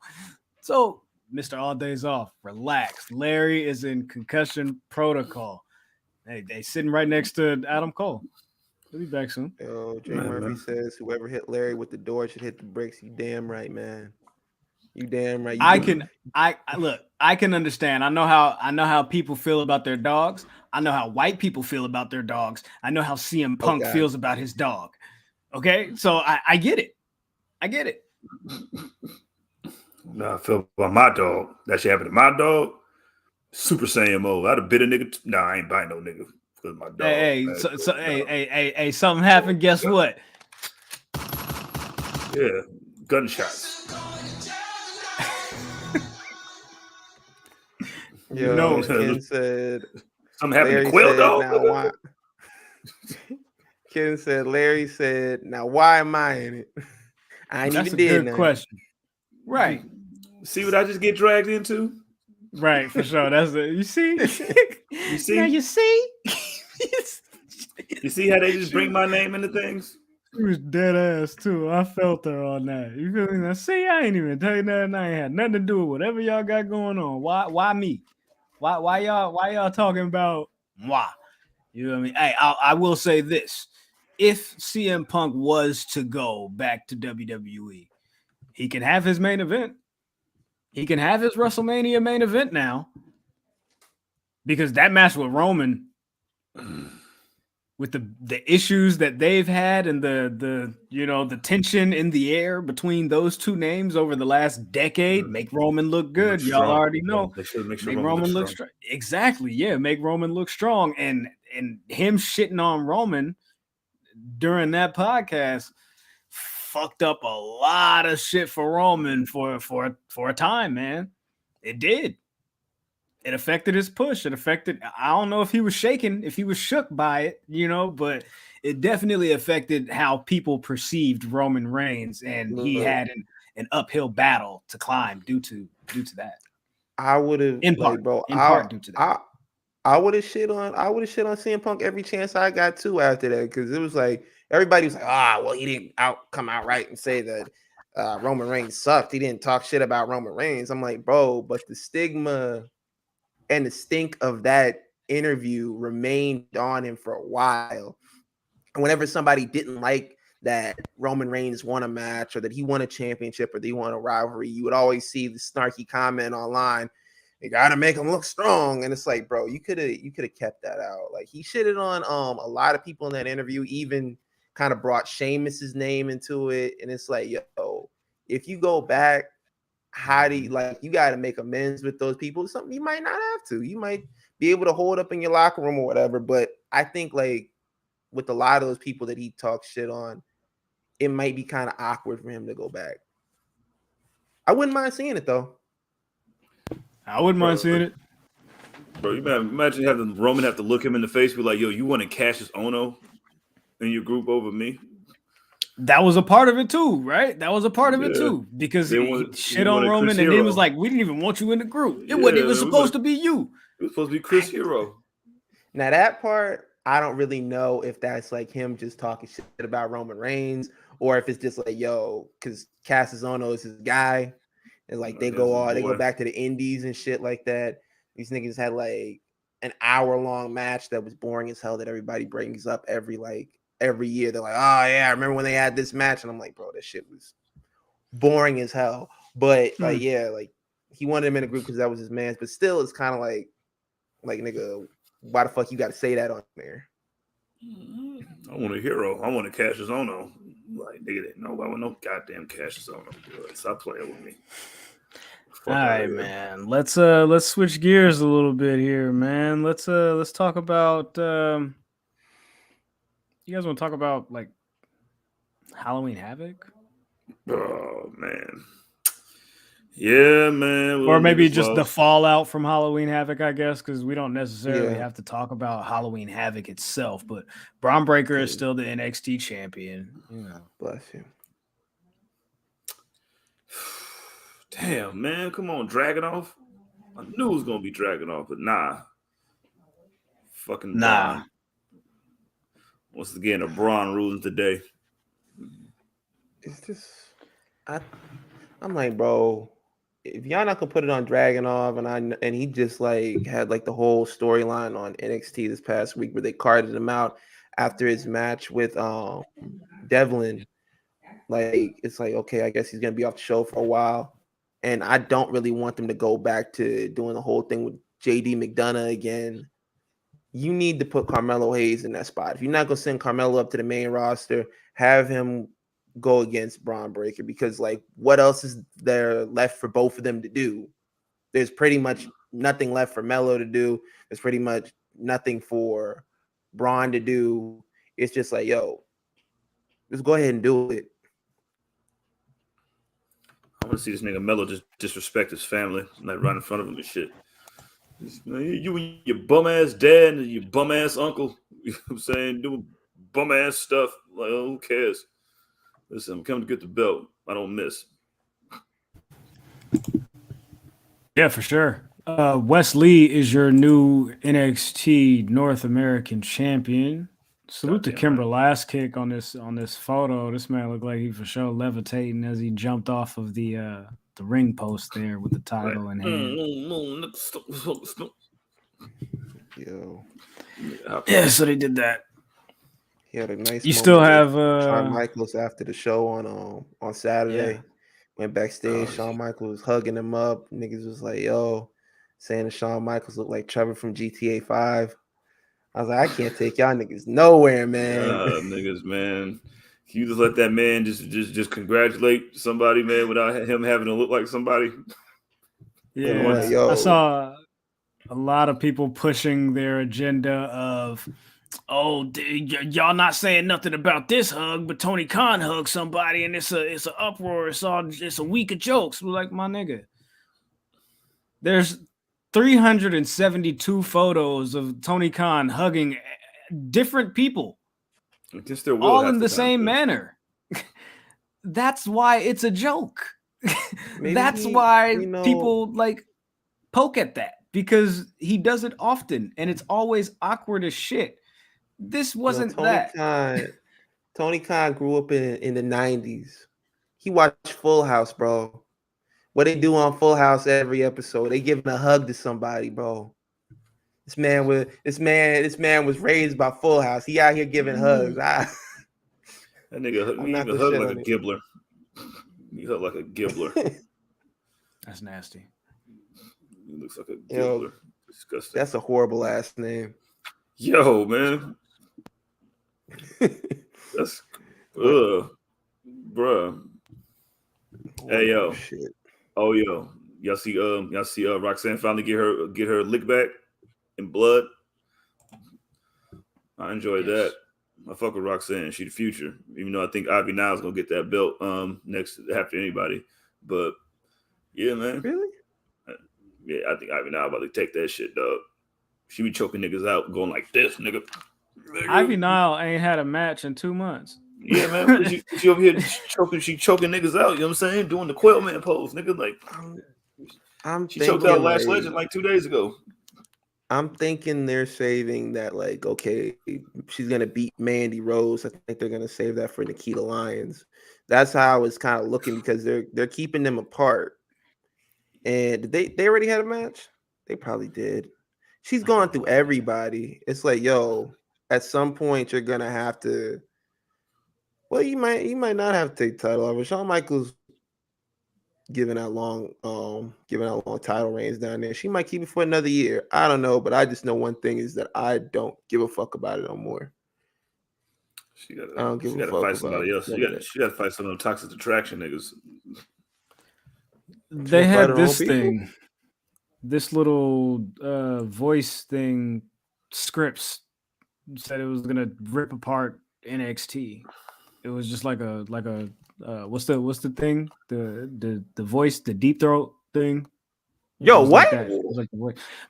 So, Mr. All Days Off, relax. Larry is in concussion protocol. Hey, they sitting right next to Adam Cole. He'll be back soon. Yo, Jay Murphy says whoever hit Larry with the door should hit the bricks. You damn right, man. You damn right. I look. I can understand. I know how people feel about their dogs. I know how white people feel about their dogs. I know how CM Punk feels about his dog. Okay, so I get it. I get it. No, I feel about my dog. That shit happened to my dog. Super Saiyan mode. I'd have bit a nigga. Nah, I ain't biting no nigga because my dog. Hey, something happened. Guess what? Yeah, gunshots. Yo, Ken said something happened to Quill, dog. Ken said, Larry said, now why am I in it? I ain't even did nothing. That's a good question. Right. See what I just get dragged into? Right, for sure. That's it. You see? You see? Now you see? You see how they just bring my name into things? She was dead ass too. I felt her on that. You feel me? Now, see, I ain't even tell you nothing. I ain't had nothing to do with whatever y'all got going on. Why me? Why y'all talking about moi? You know what I mean? Hey, I will say this. If CM Punk was to go back to WWE, he can have his main event. He can have his WrestleMania main event now. Because that match with Roman, with the issues that they've had and the tension in the air between those two names over the last decade, make Roman look good. Y'all already know. They should make Roman look strong. Exactly. Yeah, make Roman look strong. And him shitting on Roman during that podcast fucked up a lot of shit for Roman for a time, man. It did. It affected his push. It affected, I don't know if he was shaken, if he was shook by it, but it definitely affected how people perceived Roman Reigns, and he had an uphill battle to climb due to that. I would have, in part due to that. I would have shit on CM Punk every chance I got to after that, because it was like everybody was like, he didn't come out right and say that Roman Reigns sucked. He didn't talk shit about Roman Reigns. I'm like, bro, but the stigma and the stink of that interview remained on him for a while. And whenever somebody didn't like that Roman Reigns won a match, or that he won a championship, or they won a rivalry, you would always see the snarky comment online, you gotta make him look strong. And it's like, bro, you could have kept that out. Like, he shitted on a lot of people in that interview, even kind of brought Sheamus's name into it. And it's like, yo, if you go back, how do you, you got to make amends with those people? Something you might not have to. You might be able to hold up in your locker room or whatever. But I think with a lot of those people that he talks shit on, it might be kind of awkward for him to go back. I wouldn't mind seeing it though. I wouldn't mind seeing it. Bro, you imagine having Roman have to look him in the face, be like, yo, you want to Cassius Ohno in your group over me? That was a part of it too, right? That was a part of it too, because he shit on Roman, and then it was like, we didn't even want you in the group. It wasn't even supposed to be you. It was supposed to be Chris Hero. Now that part, I don't really know if that's like him just talking shit about Roman Reigns, or if it's just like, yo, because Cassius Ohno is his guy, and they go back to the indies and shit like that. These niggas had like an hour-long match that was boring as hell that everybody brings up every year. They're like, oh yeah, I remember when they had this match, and I'm like, bro, that shit was boring as hell. But he wanted him in a group because that was his man. But still, it's kind of like nigga, why the fuck you got to say that on there? I want a hero. I want a Cassius Ohno. Like, nigga, I want no goddamn Cassius Ohno. Stop playing with me. All right, man. Let's switch gears a little bit here, man. Let's talk about. You guys want to talk about Halloween Havoc? Oh man, Yeah, man. Or maybe just the fallout from Halloween Havoc, I guess, because we don't necessarily Yeah. have to talk about Halloween Havoc itself. But Braun Breaker is still the NXT champion. You know. Bless him. Damn, man. Come on, Dragunov. I knew it was going to be Dragunov, but nah. Fucking Braun. Once again, a Braun ruling today. It's just, I'm like, bro, if y'all not gonna put it on Dragunov, and he just like had like the whole storyline on NXT this past week where they carded him out after his match with Devlin. Like, it's like, okay, I guess he's gonna be off the show for a while, and I don't really want them to go back to doing the whole thing with JD McDonough again. You need to put Carmelo Hayes in that spot. If you're not gonna send Carmelo up to the main roster, have him go against Braun Breaker, because like, what else is there left for both of them to do? There's pretty much nothing left for Melo to do. There's pretty much nothing for Braun to do. It's just like, yo, just go ahead and do it. I want to see this nigga Melo just disrespect his family, like right in front of him and shit. You and your bum ass dad and your bum ass uncle, you know what I'm saying, doing bum ass stuff. Like, oh, who cares? Listen, I'm coming to get the belt. I don't miss. Yeah, for sure. Wes Lee is your new NXT North American champion. Salute to Kimber Last Kick on this photo. This man looked like he for sure levitating as he jumped off of the ring post there with the title in hand. Yo. Yeah, so they did that. He had a nice. You still have Shawn Michaels after the show on Saturday. Yeah. Went backstage. Shawn Michaels was hugging him up. Niggas was like, yo, saying that Shawn Michaels looked like Trevor from GTA 5. I was like, I can't take y'all niggas nowhere, man. Niggas, man. Can you just let that man just congratulate somebody, man, without him having to look like somebody? Yeah, like, I saw a lot of people pushing their agenda of, oh, y'all not saying nothing about this hug, but Tony Khan hugged somebody and it's an uproar. It's a week of jokes. We're like, my nigga, there's 372 photos of Tony Khan hugging different people, all in the same manner. That's why it's a joke. That's why people like poke at that, because he does it often and it's always awkward as shit. This wasn't that. Tony Khan grew up in the 90s. He watched Full House, bro. What they do on Full House every episode, they giving a hug to somebody, bro. This man was raised by Full House. He out here giving hugs. That nigga hug like a gibbler. He hug like a gibbler. That's nasty. He looks like a gibbler. Disgusting. That's a horrible ass name. Yo, man. That's bruh. Hey, yo. Shit. Oh, yo. Y'all see Roxanne finally get her lick back in blood. I enjoyed that. I fuck with Roxanne. She the future. Even though I think Ivy Niles gonna get that belt next after anybody. But yeah, man. Really? Yeah, I think Ivy Niles about to take that shit, dog. She be choking niggas out, going like this, nigga. Ivy Nile ain't had a match in 2 months. Yeah, man. She over here choking niggas out, you know what I'm saying? Doing the Quail Man pose, nigga. Like, she choked out Lash Legend like 2 days ago. I'm thinking they're saving that, like, okay, she's gonna beat Mandy Rose. I think they're gonna save that for Nikita Lyons. That's how I was kind of looking, because they're keeping them apart. And they already had a match? They probably did. She's going through everybody. It's like, yo, at some point you're gonna have to. Well, you might not have to take the title over. Shawn Michaels giving out long title reigns down there. She might keep it for another year. I don't know, but I just know one thing is that I don't give a fuck about it no more. I don't give a fuck fight somebody else. She got to fight some of them toxic attraction niggas. They had this thing, this little voice thing. Scripts said it was gonna rip apart NXT. It was just like a what's the thing? The voice, the deep throat thing. Yo, what? Like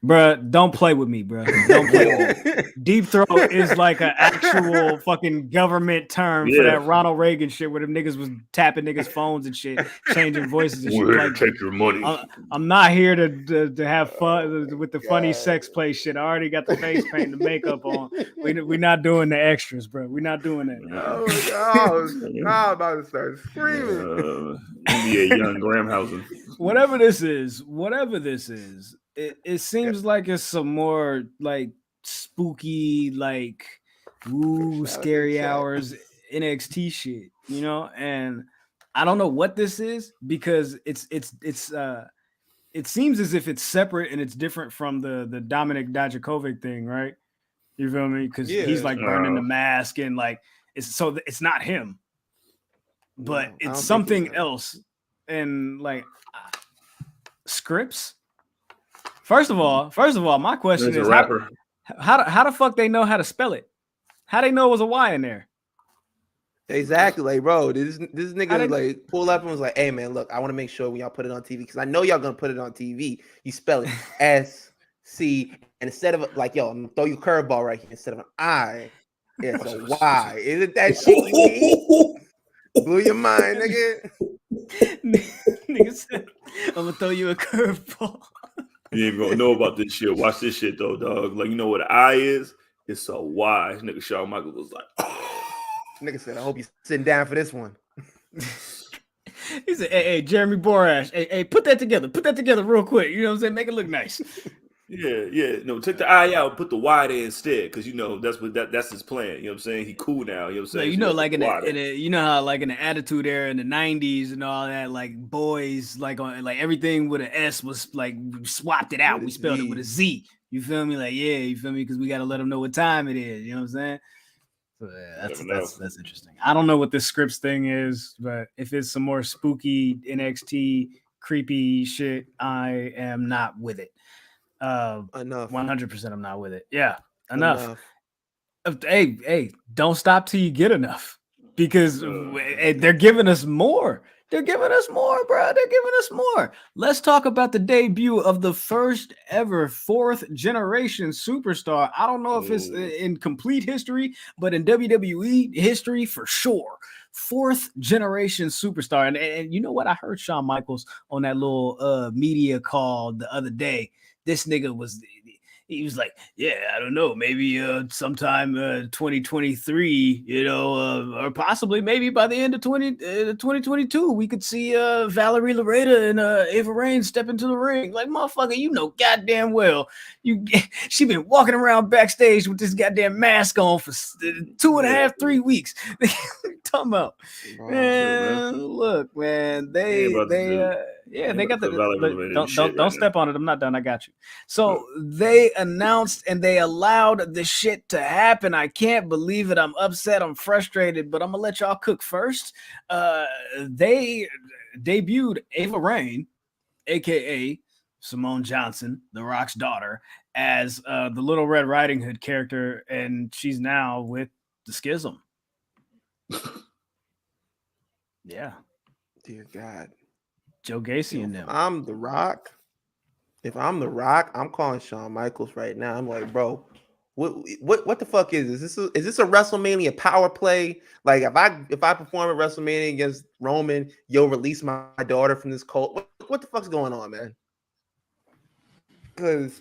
bruh, don't play with me, bruh. Don't play with me. Deep throat is like an actual fucking government term for that Ronald Reagan shit where them niggas was tapping niggas' phones and shit, changing voices and shit. Like, take your money. I'm not here to have fun with the funny sex play shit. I already got the face paint and the makeup on. We're not doing the extras, bro. We're not doing that. Oh my God. I'm about to start screaming. NBA young Gramhausen. Whatever this is, it seems like it's some more like spooky, like scary hours NXT shit, you know? And I don't know what this is because it seems as if it's separate and it's different from the Dominic Dijakovic thing, right? You feel me? Because he's like burning the mask and like it's not him, but it's something else. And like scripts. First of all, my question is how the fuck they know how to spell it? How they know it was a Y in there? Exactly, like bro, this nigga like pull up and was like, "Hey man, look, I want to make sure when y'all put it on TV because I know y'all gonna put it on TV. You spell it SC, and instead of like, yo, I'm gonna throw you a curveball right here. Instead of an I, it's a Y. Isn't that shit you need? Blew your mind, nigga." Nigga said, "I'm gonna throw you a curveball." You ain't gonna know about this shit. Watch this shit though, dog. Like, you know what an I is? It's a Y. Nigga Shawn Michaels was like, Nigga said, "I hope you're sitting down for this one." He said, "Hey, Jeremy Borash, hey, put that together real quick. You know what I'm saying? Make it look nice." Yeah. No, take the I out and put the Y there instead, because you know that's his plan. You know what I'm saying? He cool now. You know what I'm saying? So, you know, like you know how like in the Attitude Era in the '90s and all that, like boys like on like everything with an S was like we swapped it out. We spelled it with a Z. You feel me? Like you feel me? Because we got to let them know what time it is. You know what I'm saying? So, that's interesting. I don't know what this scripts thing is, but if it's some more spooky NXT creepy shit, I am not with it. Enough. 100% I'm not with it. Yeah, enough. Hey, don't stop till you get enough because they're giving us more. They're giving us more, bro. They're giving us more. Let's talk about the debut of the first ever fourth generation superstar. I don't know if it's in complete history, but in WWE history for sure. Fourth generation superstar. And you know what? I heard Shawn Michaels on that little media call the other day. This nigga he was like, yeah, I don't know, maybe sometime 2023, you know, or possibly maybe by the end of 2022, we could see Valerie Loretta and Ava Raine step into the ring. Like, motherfucker, you know goddamn well she been walking around backstage with this goddamn mask on for 2.5, 3 weeks. Talking about, man, look, man, they got the don't step on it. I'm not done. I got you. So they announced and they allowed the shit to happen. I can't believe it. I'm upset. I'm frustrated, but I'm gonna let y'all cook first. They debuted Ava Raine, aka Simone Johnson, The Rock's daughter, as the Little Red Riding Hood character, and she's now with the Schism. Yeah. Dear God. Joe Gacy and them. I'm The Rock. If I'm The Rock, I'm calling Shawn Michaels right now. I'm like, bro, what the fuck is this? Is this a WrestleMania power play? Like, if I perform at WrestleMania against Roman, you'll release my daughter from this cult. What the fuck's going on, man? Because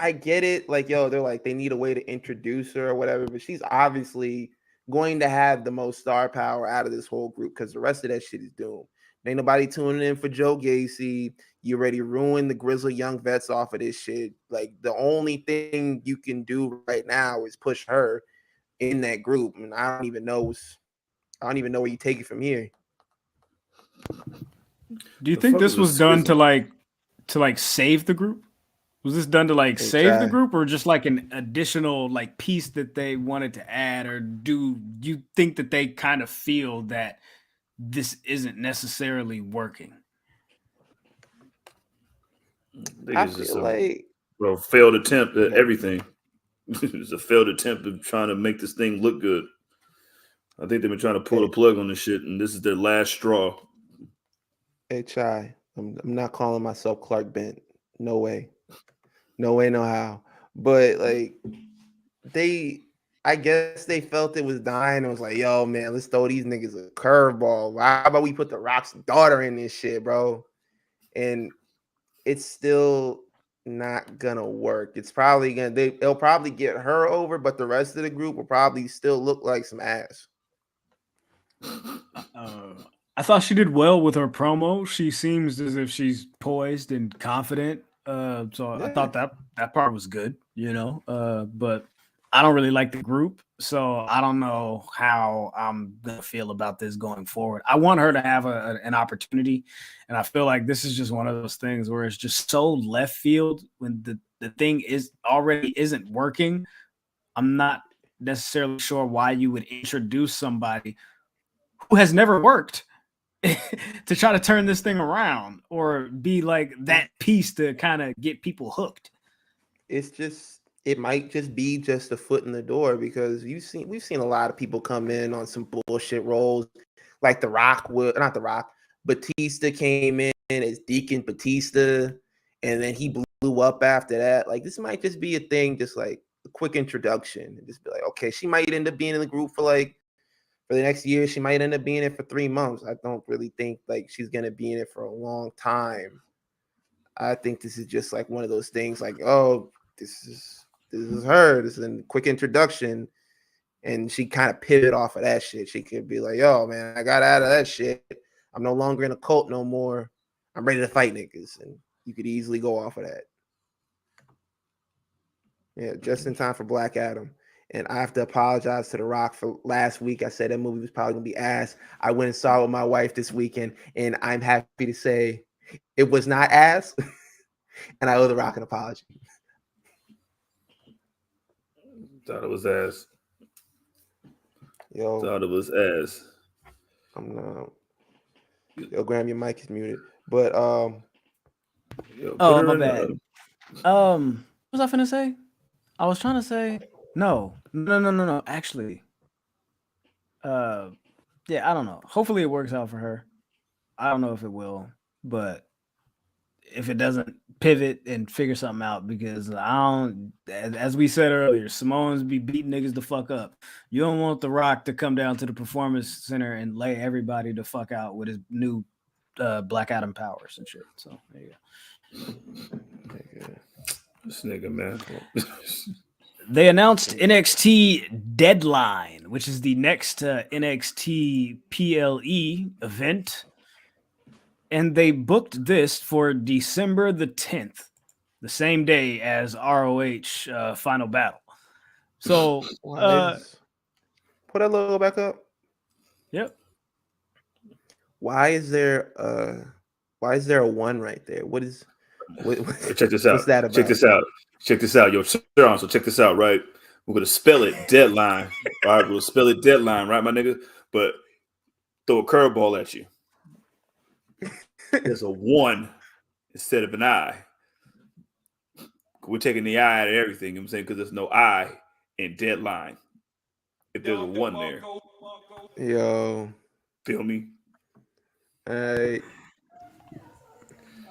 I get it. Like, yo, they're like, they need a way to introduce her or whatever, but she's obviously going to have the most star power out of this whole group because the rest of that shit is doomed. Ain't nobody tuning in for Joe Gacy. You already ruined the grizzled young vets off of this shit. Like, the only thing you can do right now is push her in that group. And I don't even know where you take it from here. Do you think this was done to like save the group? Was this done to like save the group or just like an additional like piece that they wanted to add? Or do you think that they kind of feel that this isn't necessarily working? I feel like failed attempt at everything. It's a failed attempt of trying to make this thing look good. I think they've been trying to pull the plug on this shit, and this is their last straw. Hey, Chai, I'm not calling myself Clark Bent. No way. No way, no how. But like I guess they felt it was dying and was like, yo, man, let's throw these niggas a curveball. How about we put the Rock's daughter in this shit, bro? And it's still not gonna work. It's probably they'll probably get her over, but the rest of the group will probably still look like some ass. I thought she did well with her promo. She seems as if she's poised and confident. I thought that part was good, but I don't really like the group, so I don't know how I'm gonna feel about this going forward. I want her to have an opportunity, and I feel like this is just one of those things where it's just so left field when the thing isn't working. I'm not necessarily sure why you would introduce somebody who has never worked to try to turn this thing around or be like that piece to kind of get people hooked. It might just be just a foot in the door, because we've seen a lot of people come in on some bullshit roles, like Batista came in as Deacon Batista, and then he blew up after that. Like, this might just be a thing, just like a quick introduction, and just be like, okay, she might end up being in the group for the next year. She might end up being in it for 3 months. I don't really think like she's gonna be in it for a long time. I think this is just like one of those things, like, oh, this is her. This is a quick introduction, and she kind of pivot off of that shit. She could be like, yo, man, I got out of that shit. I'm no longer in a cult no more. I'm ready to fight niggas, and you could easily go off of that. Yeah, just in time for Black Adam. And I have to apologize to The Rock for last week. I said that movie was probably gonna be ass. I went and saw it with my wife this weekend, and I'm happy to say it was not ass. And I owe The Rock an apology. Thought it was ass. Yo, thought it was ass. I'm not. Yo, Graham, your mic is muted. But my bad. What was I finna say? I was trying to say no. Actually, yeah, I don't know. Hopefully, it works out for her. I don't know if it will, but if it doesn't, pivot and figure something out, because I don't. As we said earlier, Samoans be beating niggas the fuck up. You don't want The Rock to come down to the Performance Center and lay everybody the fuck out with his new Black Adam powers and shit. So there you go. This nigga, man. They announced NXT Deadline, which is the next NXT PLE event. And they booked this for December the 10th, the same day as ROH Final Battle. So put that logo back up. Yep. Why is there a 1 right there? What check this out. What's that about? Check this out. Yo, so check this out, right? We're gonna spell it Deadline. All right, we'll spell it Deadline, right, my nigga? But throw a curveball at you. There's a 1 instead of an I. We're taking the I out of everything, you know what I'm saying? Because there's no I in Deadline. If there's a 1 there. Yo. Feel me? I'm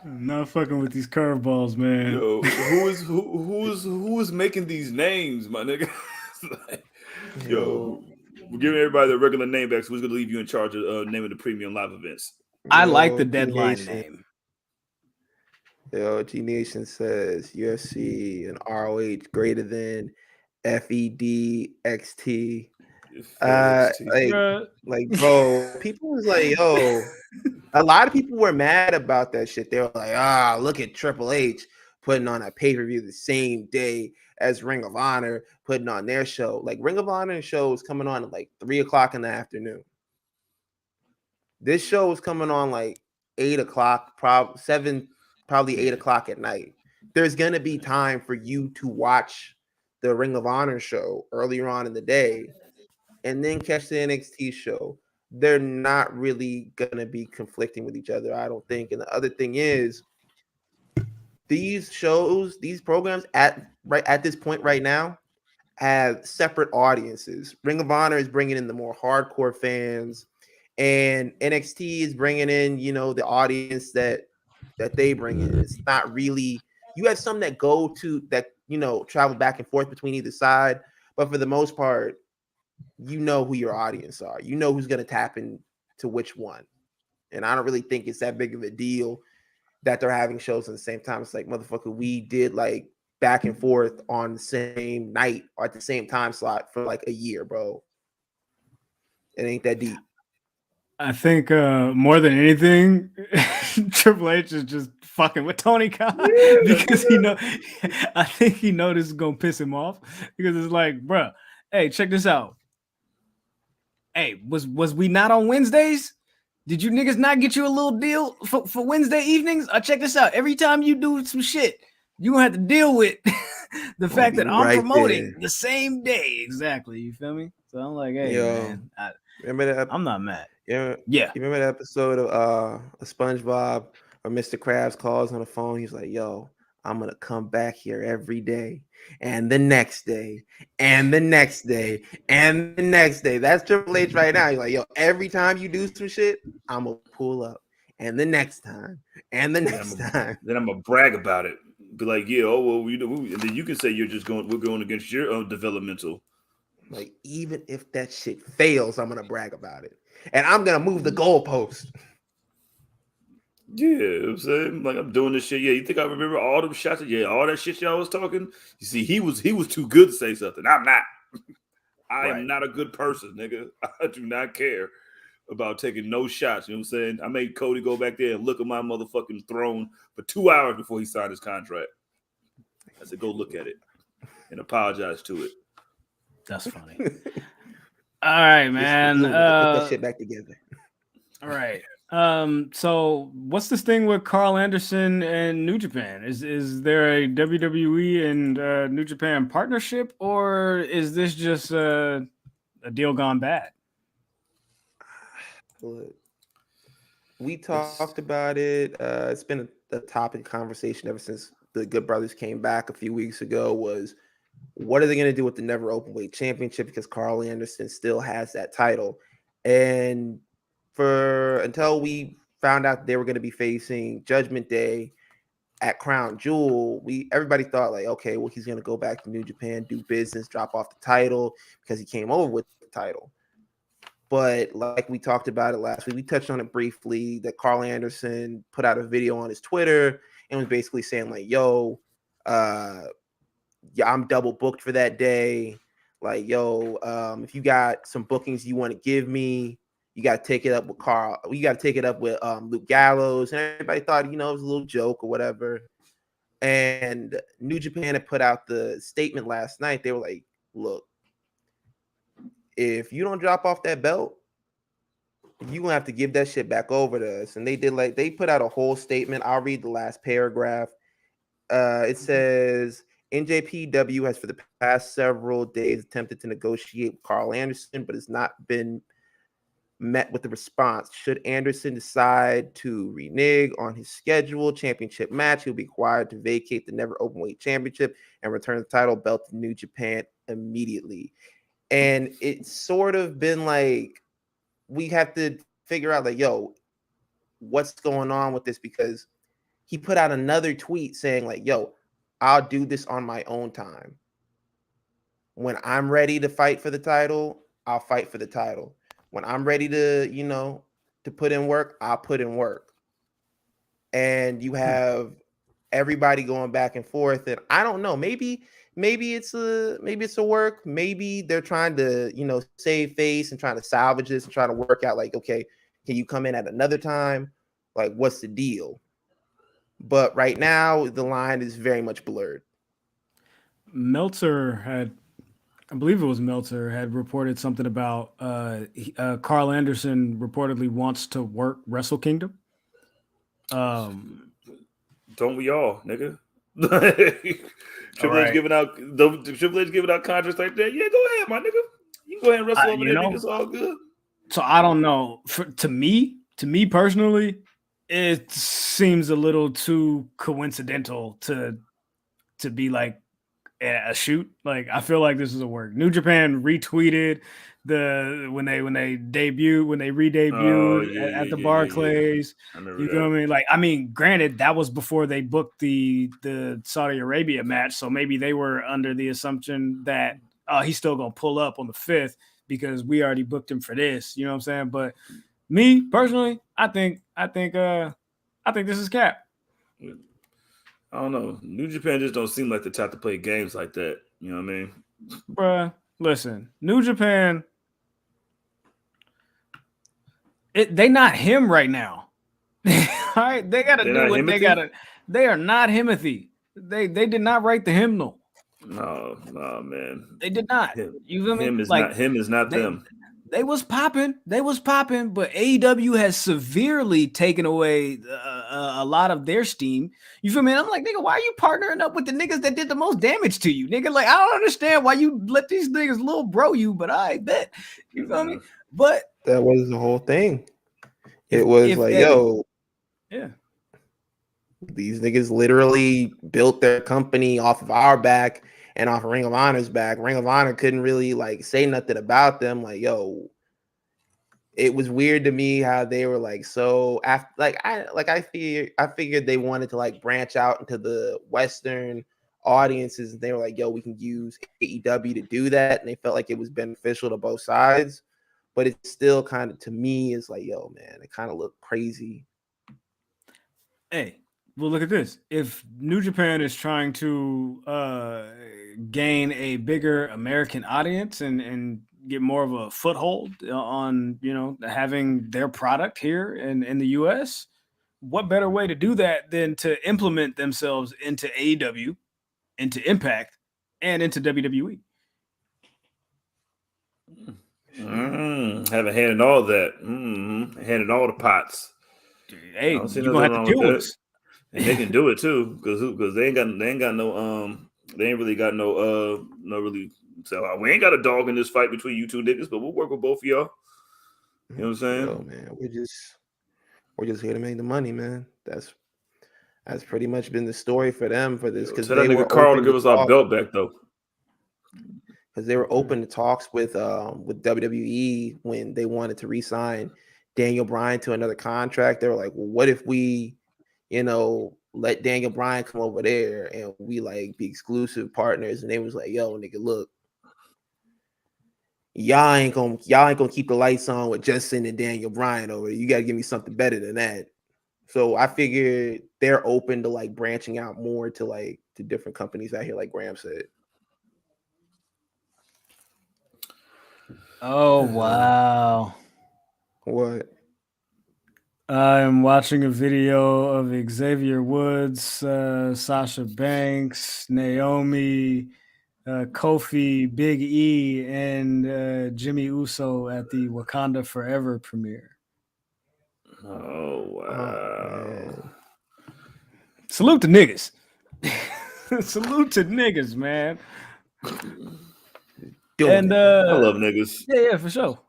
not fucking with these curveballs, man. Yo, who is making these names, my nigga? Yo, we're giving everybody their regular name back, so who's gonna leave you in charge of naming the premium live events? I like the Deadline name. Yo, G Nation says UFC and ROH greater than FED XT. Like, bro, people was like, yo, a lot of people were mad about that shit. They were like, look at Triple H putting on a pay-per-view the same day as Ring of Honor putting on their show. Like, Ring of Honor show is coming on at like 3:00 in the afternoon. This show is coming on like 8:00, probably 8:00 at night. There's gonna be time for you to watch the Ring of Honor show earlier on in the day and then catch the NXT show. They're not really gonna be conflicting with each other, I don't think. And the other thing is, these shows, these programs at this point right now, have separate audiences. Ring of Honor is bringing in the more hardcore fans, and NXT is bringing in, you know, the audience that they bring in. It's not really, you have some that go to that, you know, travel back and forth between either side, but for the most part, you know who your audience are. You know who's going to tap into which one. And I don't really think it's that big of a deal that they're having shows at the same time. It's like, motherfucker, we did like back and forth on the same night or at the same time slot for like a year, bro. It ain't that deep. I think more than anything, Triple H is just fucking with Tony Khan because I think he know this is gonna piss him off because it's like, bro, hey, check this out. Hey, was we not on Wednesdays? Did you niggas not get you a little deal for Wednesday evenings? Check this out. Every time you do some shit, you gonna have to deal with the fact that I'm promoting the same day. Exactly. You feel me? So I'm like, hey, man, remember that? I'm not mad. Yeah. You remember that episode of SpongeBob where Mr. Krabs calls on the phone? He's like, yo, I'm gonna come back here every day, and the next day, and the next day, and the next day. That's Triple H right now. He's like, yo, every time you do some shit, I'm gonna pull up, and the next time, and the next time. Then I'm gonna brag about it. Be like, yeah, oh well, and then you can say we're going against your own developmental. Like, even if that shit fails, I'm gonna brag about it. And I'm gonna move the goalpost. Yeah, I'm saying, like, I'm doing this shit. Yeah, you think I remember all them shots? Yeah, all that shit y'all was talking. You see, he was too good to say something. I'm not. I am not a good person, nigga. I do not care about taking no shots. You know what I'm saying? I made Cody go back there and look at my motherfucking throne for 2 hours before he signed his contract. I said, go look at it and apologize to it. That's funny. All right, man. Put that shit back together. All right. So what's this thing with Carl Anderson and New Japan? Is there a WWE and New Japan partnership, or is this just a deal gone bad? We talked about it. It's been a topic of conversation ever since the Good Brothers came back a few weeks ago. Was what are they going to do with the Never Openweight Championship, because Carl Anderson still has that title, and until we found out they were going to be facing Judgment Day at Crown Jewel, everybody thought like, okay, well, he's going to go back to New Japan, do business, drop off the title because he came over with the title. But like we talked about it last week, we touched on it briefly, that Carl Anderson put out a video on his Twitter and was basically saying like, yo, yeah, I'm double booked for that day. Like, yo, if you got some bookings you want to give me, you got to take it up with Carl. You got to take it up with Luke Gallows. And everybody thought, it was a little joke or whatever. And New Japan had put out the statement last night. They were like, look, if you don't drop off that belt, you're going to have to give that shit back over to us. And they put out a whole statement. I'll read the last paragraph. It says, NJPW has for the past several days attempted to negotiate with Carl Anderson, but has not been met with the response. Should Anderson decide to renege on his scheduled championship match, he'll be required to vacate the Never Openweight Championship and return the title belt to New Japan immediately. And it's sort of been like, we have to figure out like, yo, what's going on with this? Because he put out another tweet saying like, yo, I'll do this on my own time. When I'm ready to fight for the title, I'll fight for the title. When I'm ready to, to put in work, I'll put in work. And you have everybody going back and forth. And I don't know, maybe it's a work. Maybe they're trying to, save face and trying to salvage this and trying to work out like, okay, can you come in at another time? Like, what's the deal? But right now, the line is very much blurred. I believe it was Meltzer had reported something about Carl Anderson reportedly wants to work Wrestle Kingdom. Don't we all, nigga? Triple H giving out contracts like that. Yeah, go ahead, my nigga. You can go ahead and wrestle over there, nigga. It's all good. So I don't know. To me personally, it seems a little too coincidental to be like a shoot. Like I feel like this is a work. New Japan retweeted when they re-debuted at the Barclays. You feel me? Like, I mean, granted, that was before they booked the Saudi Arabia match, so maybe they were under the assumption that he's still gonna pull up on the 5th because we already booked him for this. You know what I'm saying? But me personally, I think this is cap. I don't know. New Japan just don't seem like the type to play games like that. You know what I mean? Bruh, listen, New Japan, they not him right now. All right, they gotta do what they gotta. They are not Himothy. They did not write the hymnal. No, man. They did not. You feel me? Him is not them. They was popping, but AEW has severely taken away a lot of their steam. You feel me? And I'm like, nigga, why are you partnering up with the niggas that did the most damage to you, nigga? Like, I don't understand why you let these niggas little bro you, but I bet. You feel me? But that was the whole thing. It was like, yo, yeah, these niggas literally built their company off of our back and off of Ring of Honor's back. Ring of Honor couldn't really like say nothing about them. Like, yo, it was weird to me how they were like so after I figured they wanted to like branch out into the Western audiences, and they were like, yo, we can use AEW to do that, and they felt like it was beneficial to both sides. But it's still kind of, to me, is like, yo, man, it kind of looked crazy. Hey, well, look at this. If New Japan is trying to gain a bigger American audience and get more of a foothold on, you know, having their product here in the U.S., what better way to do that than to implement themselves into AEW, into Impact, and into WWE? Have a hand in all that. Hand in all the pots. Hey, you're gonna have to deal with this. And they can do it too, because they ain't really got no really. So we ain't got a dog in this fight between you two niggas, but we'll work with both of y'all. You know what I'm saying? Oh man, we're just here to make the money, man. That's pretty much been the story for them for this. Because tell that nigga Carl to give us our belt back though. Because they were open to talks with WWE when they wanted to re-sign Daniel Bryan to another contract. They were like, well, what if we, you know, let Daniel Bryan come over there and we like be exclusive partners? And they was like, yo, nigga, look, y'all ain't gonna keep the lights on with just sending Daniel Bryan over. You gotta give me something better than that. So I figured they're open to like branching out more to different companies out here, like Graham said. Oh wow. What? I'm watching a video of Xavier Woods, Sasha Banks, Naomi, Kofi, Big E, and Jimmy Uso at the Wakanda Forever premiere. Oh wow. Salute to niggas. Salute to niggas, man. And I love niggas. Yeah, for sure.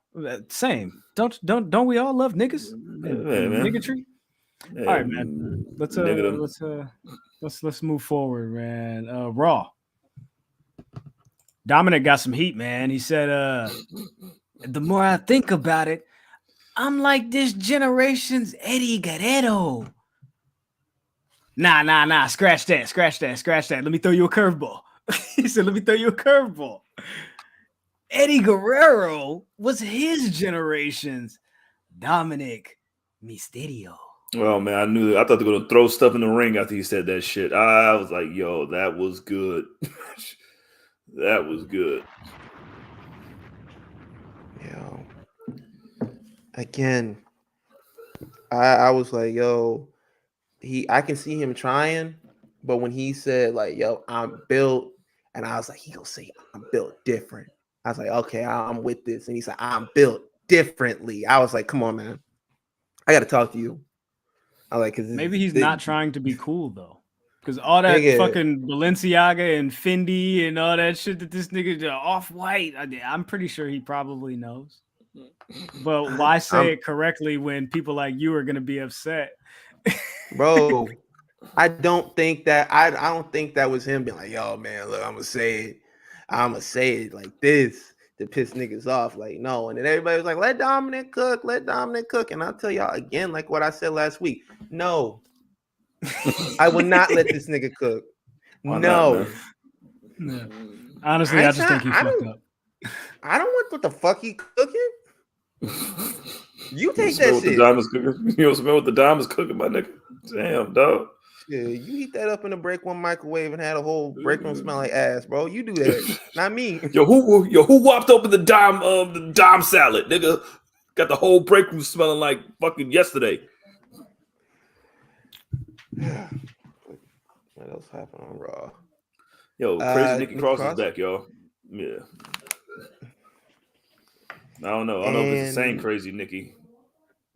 Same. Don't we all love niggas? Niggatry. Yeah, all right, man. Let's move forward, man. Raw. Dominic got some heat, man. He said, the more I think about it, I'm like this generation's Eddie Guerrero. Nah. Scratch that. Let me throw you a curveball. He said, let me throw you a curveball. Eddie Guerrero was his generation's Dominic Mysterio. Well, man, I knew that. I thought they were going to throw stuff in the ring after he said that shit. I was like, yo, that was good. That was good. Yo. Again, I was like, yo, I can see him trying, but when he said, like, yo, I'm built, and I was like, he gonna say I'm built different. I was like, okay, I'm with this. And he said, I'm built differently. I was like, come on, man. I got to talk to you. I like, cause maybe he's not trying to be cool though. Because all that fucking Balenciaga and Fendi and all that shit that this nigga Off-White, I'm pretty sure he probably knows. But why say it correctly when people like you are going to be upset? Bro, I don't think that was him being like, yo, man, look, I'm gonna say it like this to piss niggas off. Like, no. And then everybody was like, let Dominic cook. And I'll tell y'all again, like what I said last week. No, I will not let this nigga cook. Why no. Not, yeah. Honestly, I just think he fucked up. I don't want what the fuck he cooking. You take smell that what shit. The diamonds cooking. You don't smell what the diamonds cooking, my nigga. Damn, dog. Yeah, you heat that up in the break room microwave and had a whole break room smell like ass, bro. You do that, not me. Yo, who whopped open the dime salad, nigga? Got the whole break room smelling like fucking yesterday. What else happened on Raw? Yo, crazy Nikki Cross is back, y'all. Yeah. I don't know. I don't know if it's the same crazy Nikki.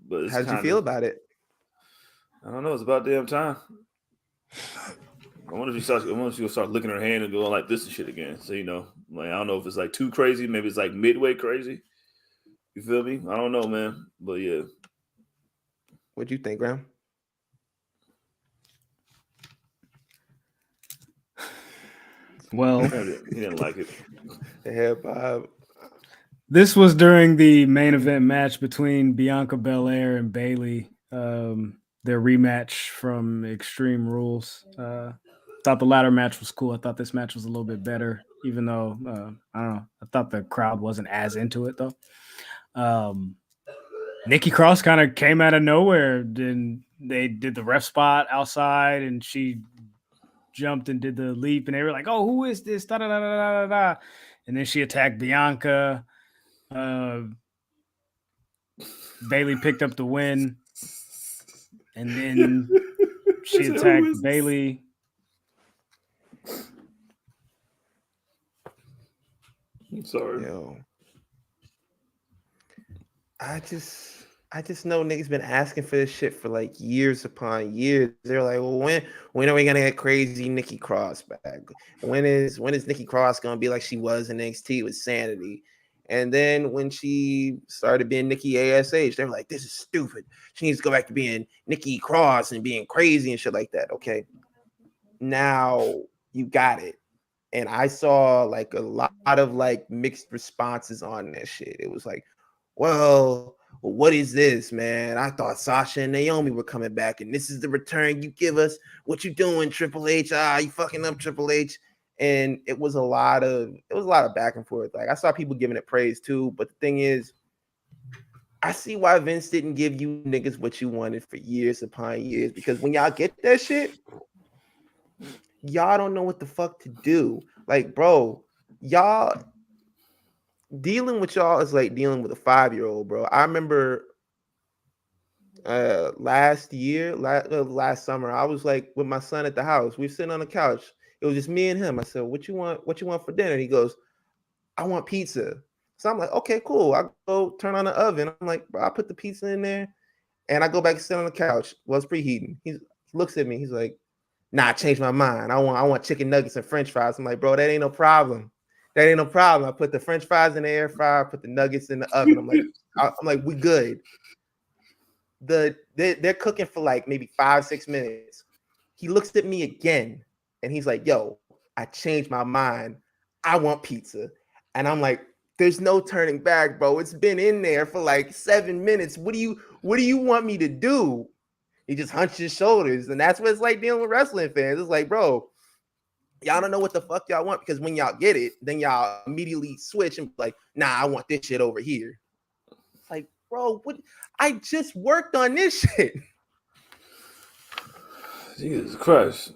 But it's how'd you feel about it? I don't know. It's about damn time. I wonder if she'll start licking her hand and going like this and shit again. So, you know, like, I don't know if it's like too crazy. Maybe it's like midway crazy. You feel me? I don't know, man. But yeah. What'd you think, Graham? Well, he didn't like it. Yeah, Bob. This was during the main event match between Bianca Belair and Bayley. Their rematch from Extreme Rules. Thought the latter match was cool. I thought this match was a little bit better, even though I don't know. I thought the crowd wasn't as into it though. Nikki Cross kind of came out of nowhere. Then they did the ref spot outside, and she jumped and did the leap, and they were like, "Oh, who is this?" Da, da, da, da, da, da. And then she attacked Bianca. Bayley picked up the win, and then she attacked Bayley. I'm sorry. Yo. I just know niggas been asking for this shit for like years upon years. They're like, well, when are we gonna get crazy Nikki Cross back? When is Nikki Cross gonna be like she was in NXT with Sanity? And then when she started being Nikki ASH, they're like, this is stupid. She needs to go back to being Nikki Cross and being crazy and shit like that. Okay. Now you got it. And I saw like a lot of like mixed responses on that shit. It was like, well, what is this, man? I thought Sasha and Naomi were coming back, and this is the return you give us. What you doing, Triple H? You fucking up, Triple H. And it was a lot of back and forth. Like I saw people giving it praise too, but the thing is, I see why Vince didn't give you niggas what you wanted for years upon years, because when y'all get that shit, y'all don't know what the fuck to do. Like, bro, y'all dealing with y'all is like dealing with a 5-year-old, bro. I remember last summer, I was like with my son at the house. We were sitting on the couch. It was just me and him. I said, what you want for dinner? And he goes, I want pizza. So I'm like, okay, cool. I go turn on the oven. I'm like, bro, I put the pizza in there, and I go back and sit on the couch. Well, it's preheating. He looks at me. He's like, nah, I changed my mind. I want chicken nuggets and French fries. I'm like, bro, that ain't no problem. I put the French fries in the air fryer, put the nuggets in the oven. I'm like, we good. They're cooking for like maybe 5-6 minutes. He looks at me again, and he's like, yo, I changed my mind. I want pizza. And I'm like, there's no turning back, bro. It's been in there for like 7 minutes. What do you want me to do? He just hunched his shoulders. And that's what it's like dealing with wrestling fans. It's like, bro, y'all don't know what the fuck y'all want, because when y'all get it, then y'all immediately switch and be like, nah, I want this shit over here. It's like, bro, what? I just worked on this shit. Jesus Christ.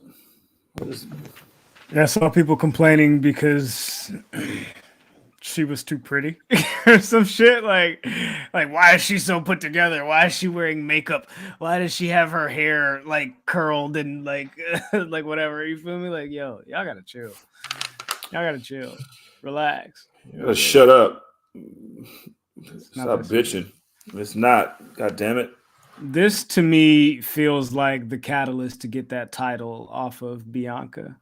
I saw people complaining because she was too pretty or some shit. Like why is she so put together? Why is she wearing makeup? Why does she have her hair like curled and like like whatever? You feel me? Like, yo, y'all gotta chill. Relax. You gotta shut up. Stop bitching. It's not. God damn it. This to me feels like the catalyst to get that title off of Bianca.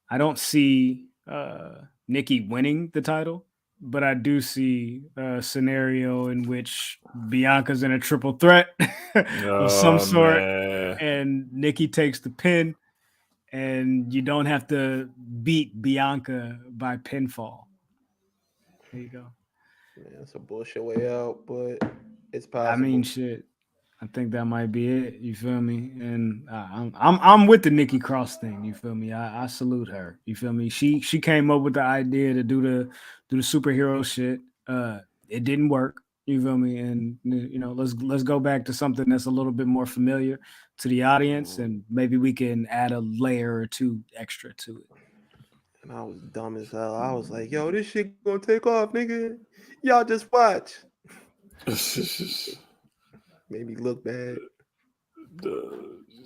I don't see Nikki winning the title, but I do see a scenario in which Bianca's in a triple threat of some sort, and Nikki takes the pin, and you don't have to beat Bianca by pinfall. There you go. Man, that's a bullshit way out, but it's possible. I mean, shit. I think that might be it. You feel me? And I'm with the Nikki Cross thing. You feel me? I salute her. You feel me? She came up with the idea to do the superhero shit. It didn't work. You feel me? And you know, let's go back to something that's a little bit more familiar to the audience, and maybe we can add a layer or two extra to it. And I was dumb as hell. I was like, "Yo, this shit gonna take off, nigga. Y'all just watch." Made me look bad.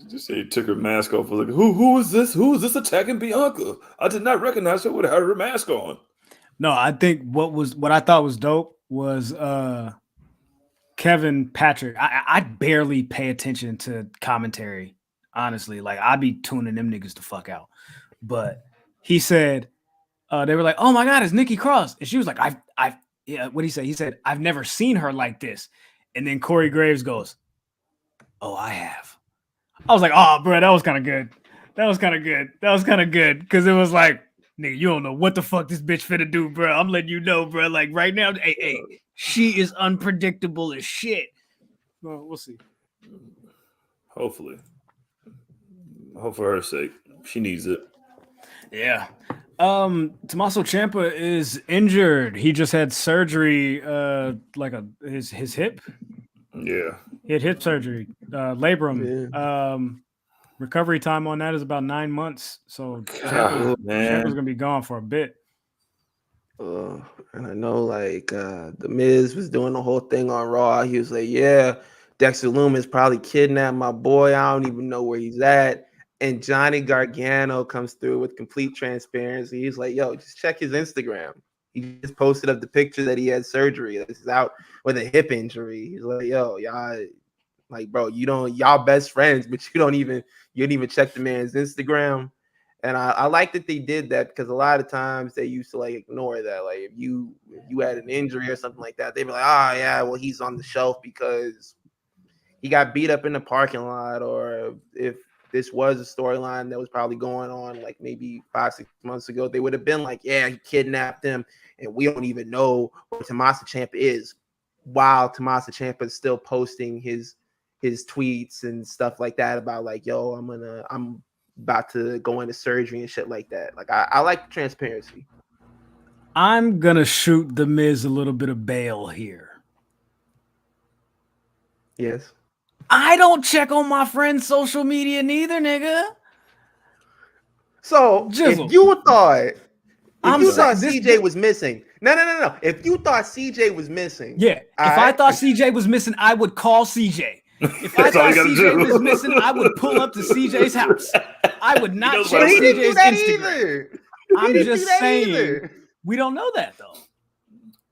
Just say he took her mask off. Was like, who is this? Who is this attacking Bianca? I did not recognize her without her mask on. No, I think what I thought was dope was Kevin Patrick. I barely pay attention to commentary, honestly. Like, I be tuning them niggas the fuck out. But he said they were like, "Oh my God, it's Nikki Cross," and she was like, "I've yeah." What did he say? He said, "I've never seen her like this." And then Corey Graves goes, "Oh, I have." I was like, "Oh, bro, that was kind of good. That was kind of good because it was like, nigga, you don't know what the fuck this bitch finna do, bro. I'm letting you know, bro. Like right now, hey, she is unpredictable as shit." Well, we'll see. Hopefully. Hope for her sake. She needs it. Yeah. Tommaso Ciampa is injured. He just had surgery, like his hip. Yeah. He had hip surgery, labrum. Yeah. Recovery time on that is about 9 months. So Ciampa's gonna be gone for a bit. And I know, like, the Miz was doing the whole thing on Raw. He was like, "Yeah, Dexter Lumis probably kidnapped my boy. I don't even know where he's at." And Johnny Gargano comes through with complete transparency. He's like, "Yo, just check his Instagram. He just posted up the picture that he had surgery. This is out with a hip injury." He's like, "Yo, y'all, like, bro, y'all best friends, but you didn't even check the man's Instagram." And I like that they did that, because a lot of times they used to like ignore that. Like, if you had an injury or something like that, they'd be like, "Oh yeah, well, he's on the shelf because he got beat up in the parking lot," or if this was a storyline that was probably going on like maybe 5-6 months ago, they would have been like, "Yeah, he kidnapped him, and we don't even know where Tommaso Ciampa is," while Tommaso Ciampa is still posting his tweets and stuff like that about like, "Yo, I'm about to go into surgery" and shit like that. Like, I like the transparency. I'm gonna shoot the Miz a little bit of bail here. Yes. I don't check on my friend's social media neither, nigga. So Jizzle. If you thought CJ was missing, no. If you thought CJ was missing, yeah. If I thought CJ was missing, I would call CJ. If I thought CJ was missing, I would pull up to CJ's house. I would not check CJ's Instagram. I'm just saying, we don't know that though.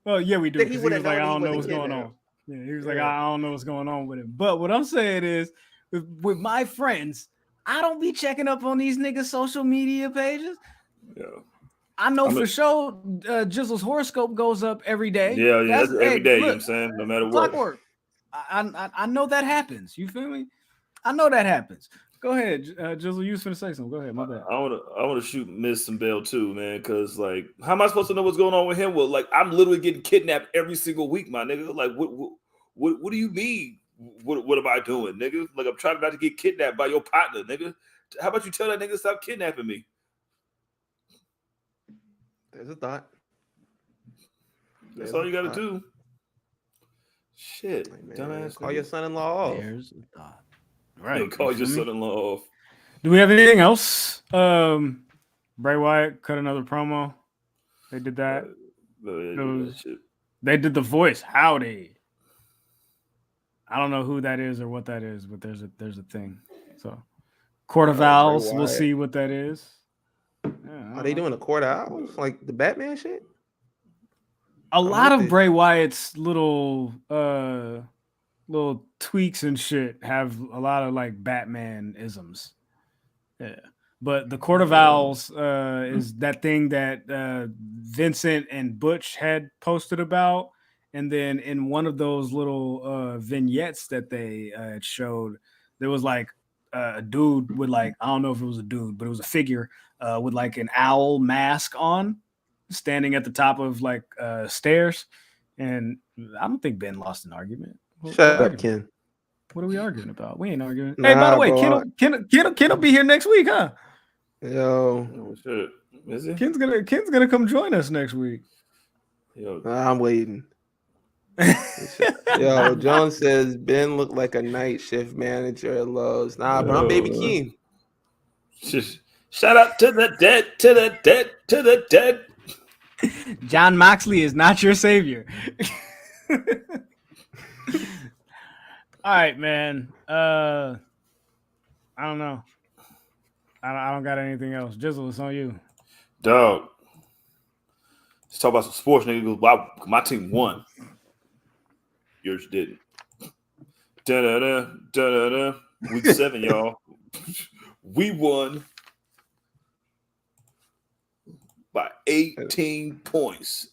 Well, yeah, we do. He was like, "I don't know what's going on." Yeah, he was like, "I don't know what's going on with him." But what I'm saying is, with my friends, I don't be checking up on these niggas' social media pages. Yeah. I know for sure Jizzle's horoscope goes up every day. Yeah, that's every day. Look, you know what I'm saying? No matter what. Clockwork. I know that happens. You feel me? I know that happens. Go ahead, Jizzle. You was finna say something. Go ahead. My bad. I want to shoot Miz some bail too, man. Because like, how am I supposed to know what's going on with him? Well, like, I'm literally getting kidnapped every single week, my nigga. Like, what do you mean? What am I doing, nigga? Like, I'm trying not to get kidnapped by your partner, nigga. How about you tell that nigga to stop kidnapping me? There's a thought. That's all you got to do. Shit, like, dumbass. Call your son-in-law off. There's a thought. Right. Call your son-in-law off. Do we have anything else? Bray Wyatt cut another promo. They did that. They did the voice. Howdy. I don't know who that is or what that is, but there's a thing. So, Court of Owls. We'll see what that is. Yeah, are they doing a Court of Owls like the Batman shit? A lot of Bray Wyatt's little tweaks and shit have a lot of like Batman isms. Yeah. But the Court of Owls is that thing that Vincent and Butch had posted about. And then in one of those little vignettes that they had showed, there was like a dude with like, I don't know if it was a dude, but it was a figure with like an owl mask on, standing at the top of like stairs. And I don't think Ben lost an argument. Shut up, Ken. What are we arguing about? We ain't arguing. Nah, hey, by the way, bro, Ken will be here next week, huh? Yo, Oh, shit. Is he? Ken's gonna come join us next week. Yo. I'm waiting. Yo, John says Ben looked like a night shift manager at Lowe's. Nah, bro, I'm Baby Keem. Shout out to the dead, to the dead, to the dead. John Moxley is not your savior. All right, man. I don't know. I don't got anything else. Jizzle, it's on you. Dog. Let's talk about some sports, nigga. Wow, my team won. Yours didn't. Da-da-da, da-da-da. Week 7, y'all. We won by 18 points.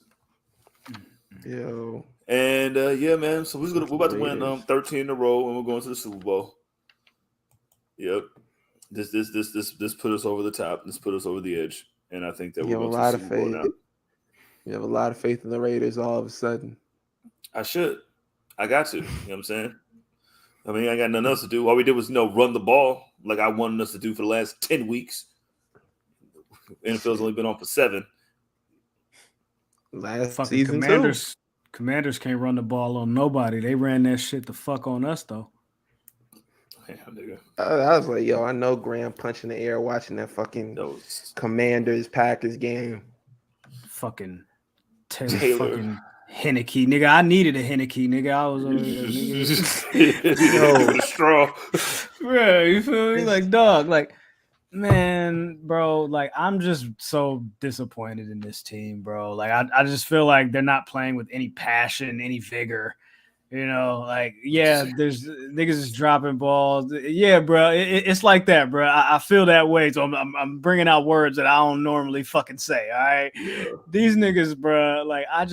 Yo. And yeah, man. So we're about to win 13 in a row, and we're going to the Super Bowl. Yep. This put us over the top. This put us over the edge, and I think that we're going to the Super Bowl now. You have a lot of faith in the Raiders all of a sudden. I should. I got to. You know what I'm saying? I mean, I got nothing else to do. All we did was, run the ball like I wanted us to do for the last 10 weeks. NFL's only been on for 7. Last Fucking season, Commanders can't run the ball on nobody. They ran that shit the fuck on us, though. Damn, nigga. I was like, yo, I know Graham punching the air watching that fucking Commanders Packers game. Fucking Taylor. Fucking Henneke, nigga. I needed a Henneke, nigga. I was over there, nigga. Straw. Bro, you feel me? Like, dog, like, man, bro, like, I'm just so disappointed in this team, bro. Like, I just feel like they're not playing with any passion, any vigor. You know, like, yeah, there's niggas is dropping balls. Yeah, bro, it's like that, bro. I feel that way. So I'm bringing out words that I don't normally fucking say. All right, these niggas, bro. Like, I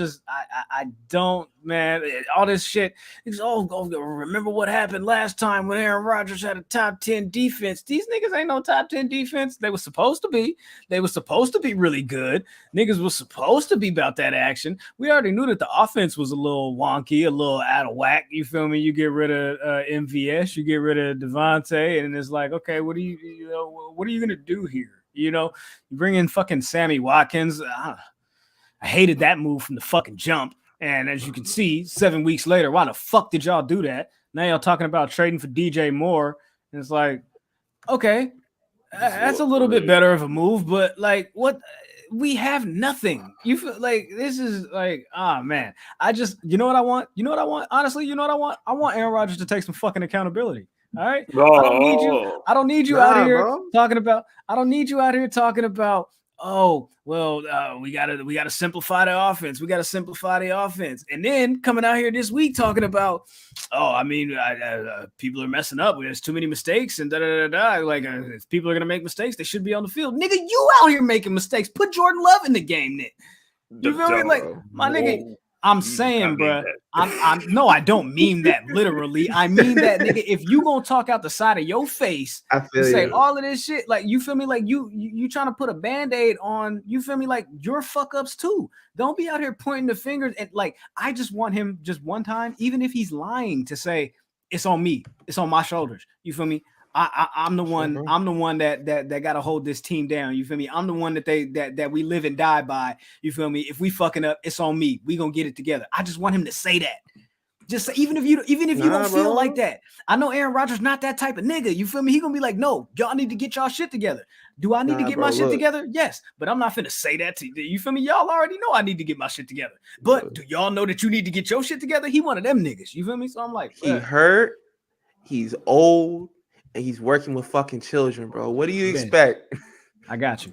don't, man. All this shit. It's remember what happened last time when Aaron Rodgers had a top 10 defense? These niggas ain't no top 10 defense. They were supposed to be. They were supposed to be really good. Niggas was supposed to be about that action. We already knew that the offense was a little wonky, a little out of whack. You feel me? You get rid of MVS, you get rid of Devontae, and it's like, okay, what are you gonna do here? You know, you bring in fucking Sammy Watkins. I hated that move from the fucking jump. And as you can see, 7 weeks later, why the fuck did y'all do that? Now y'all talking about trading for DJ Moore. And it's like, okay, that's a little bit better of a move, but like, what? We have nothing. You feel like this is like, man. You know what I want? You know what I want? Honestly, you know what I want? I want Aaron Rodgers to take some fucking accountability. All right. I don't need you out here talking about. I don't need you out here talking about. Oh, well, we gotta simplify the offense. We gotta simplify the offense, and then coming out here this week talking about, people are messing up. There's too many mistakes, and Like, if people are gonna make mistakes, they should be on the field. Nigga, you out here making mistakes. Put Jordan Love in the game, Nick. You feel me? Like, my nigga. I'm saying, bro. No, I don't mean that literally. I mean that, nigga. If you gonna talk out the side of your face and say all of this shit, like, you feel me? Like, you trying to put a band-aid on, you feel me? Like, your fuck ups too. Don't be out here pointing the fingers. And like, I just want him just one time, even if he's lying, to say it's on me, it's on my shoulders. You feel me? I'm the one. I'm the one that got to hold this team down. You feel me? I'm the one that we live and die by. You feel me? If we fucking up, it's on me. We gonna get it together. I just want him to say that. Just say, even if you don't feel like that. I know Aaron Rodgers not that type of nigga. You feel me? He gonna be like, no, y'all need to get y'all shit together. Do I need to get my shit together? Yes, but I'm not finna say that to you. You feel me? Y'all already know I need to get my shit together. But do y'all know that you need to get your shit together? He one of them niggas. You feel me? So I'm like, he hurt. He's old. And he's working with fucking children, bro. What do you expect? I got you.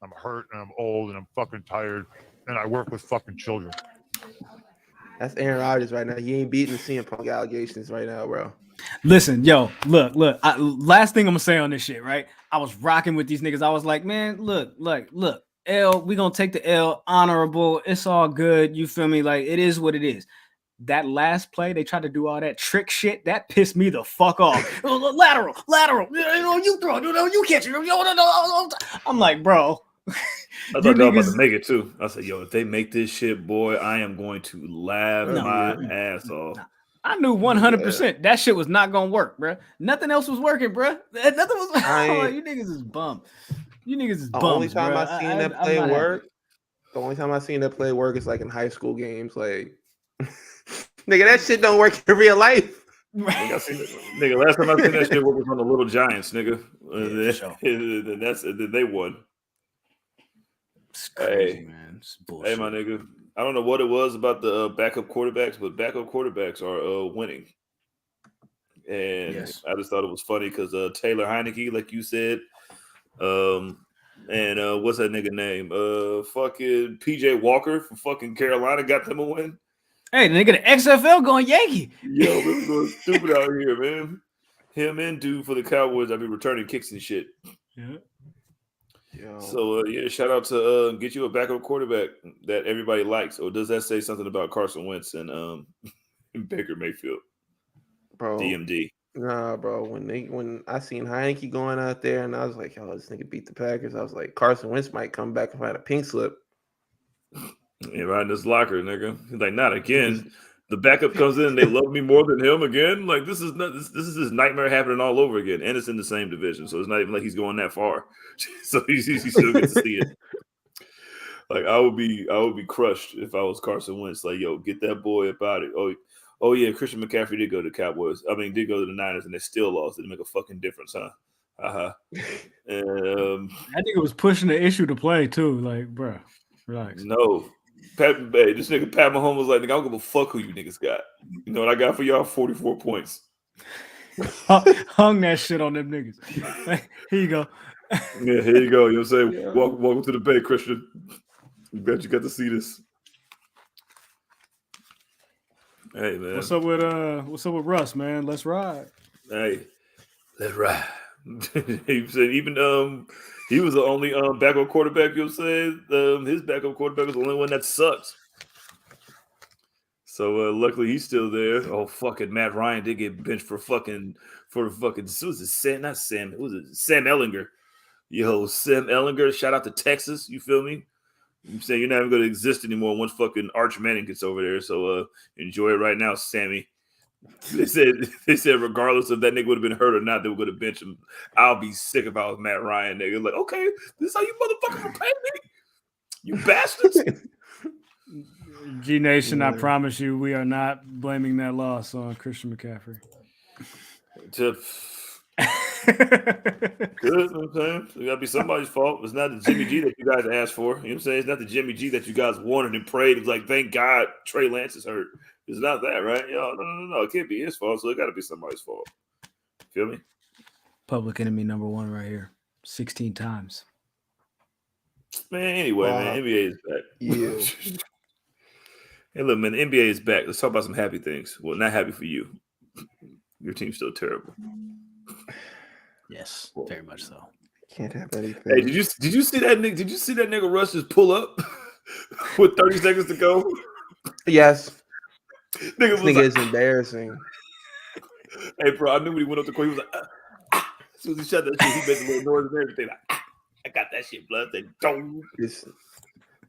I'm hurt and I'm old and I'm fucking tired and I work with fucking children. That's Aaron Rodgers right now. He ain't beating the CM Punk allegations right now, bro. Listen, yo, look. Last thing I'm gonna say on this shit, right? I was rocking with these niggas. I was like, man, look. L, we gonna take the L, honorable. It's all good. You feel me? Like, it is what it is. That last play, they tried to do all that trick shit. That pissed me the fuck off. Lateral. You throw. You catch it. I'm like, bro. I thought they were about to make it too. I said, yo, if they make this shit, boy, I am going to laugh my ass off. I knew 100% that shit was not gonna work, bro. Nothing else was working, bro. Nothing was. Like, you niggas is bummed. You niggas is bums. The only time bro. I seen that play work. The only time I seen that play work is like in high school games. Like, nigga, that shit don't work in real life. Nigga, last time I seen that shit work was on the Little Giants, nigga. They won. It's crazy, man. It's bullshit. Hey, my nigga. I don't know what it was about the backup quarterbacks, but backup quarterbacks are winning. And I just thought it was funny because Taylor Heineke, like you said, and what's that nigga name? Fucking PJ Walker from fucking Carolina got them a win. Hey, the nigga, the XFL going Yankee. Yo, we were going stupid out here, man. Him and dude for the Cowboys, I be returning kicks and shit. Yeah. Yo. So shout out to get you a backup quarterback that everybody likes. Or does that say something about Carson Wentz and Baker Mayfield? Bro, DMD. Nah, bro. When I seen Heineke going out there, and I was like, "Yo, this nigga beat the Packers." I was like, Carson Wentz might come back and find a pink slip. Yeah, right in this locker, nigga. He's like, not again. The backup comes in and they love me more than him again. Like, this is his nightmare happening all over again, and it's in the same division, so it's not even like he's going that far. So he still gets to see it. Like, I would be crushed if I was Carson Wentz. Like, yo, get that boy about it. Oh yeah, Christian McCaffrey did go to the Cowboys. I mean, did go to the Niners, and they still lost. Didn't make a fucking difference, huh? I think it was pushing the issue to play too. Like, bro, relax. No. This nigga Pat Mahomes was like, nigga, I don't give a fuck who you niggas got. You know what I got for y'all? 44 points. Hung that shit on them niggas. Here you go. Yeah, here you go. You know what I'm saying? Yeah. Welcome to the Bay, Christian. I'm glad you got to see this. Hey, man. What's up with Russ, man? Let's ride. Hey, let's ride. He said even he was the only backup quarterback, you know what I'm saying? His backup quarterback was the only one that sucks. So luckily he's still there. Oh, fucking Matt Ryan did get benched for fucking what was it? Sam Ehlinger. Yo, Sam Ehlinger, shout out to Texas, you feel me? I'm saying you're not even gonna exist anymore once fucking Arch Manning gets over there. So enjoy it right now, Sammy. They said regardless if that nigga would have been hurt or not, they were going to bench him. I'll be sick if I was Matt Ryan, nigga. Like, okay, this is how you motherfuckers repay me, you bastards. G Nation, I promise you, we are not blaming that loss on Christian McCaffrey. Good, you know what I'm saying? It got to be somebody's fault. It's not the Jimmy G that you guys asked for. You know what I'm saying? It's not the Jimmy G that you guys wanted and prayed. It's like, thank God Trey Lance is hurt. It's not that, right? Yo, no. It can't be his fault, so it got to be somebody's fault. Feel me? Public enemy number one right here. 16 times. Man, anyway, man, NBA is back. Yeah. Hey, look, man, the NBA is back. Let's talk about some happy things. Well, not happy for you. Your team's still terrible. Yes, very much so. Can't have anything. Hey, did you see that nigga? Did you see that nigga Russ just pull up with 30 seconds to go? Yes. Nigga is embarrassing. Hey, bro, I knew when he went up the court, he was like, as soon as he shot that shit, he made a little noise and everything. Like, I got that shit, blood. They don't. This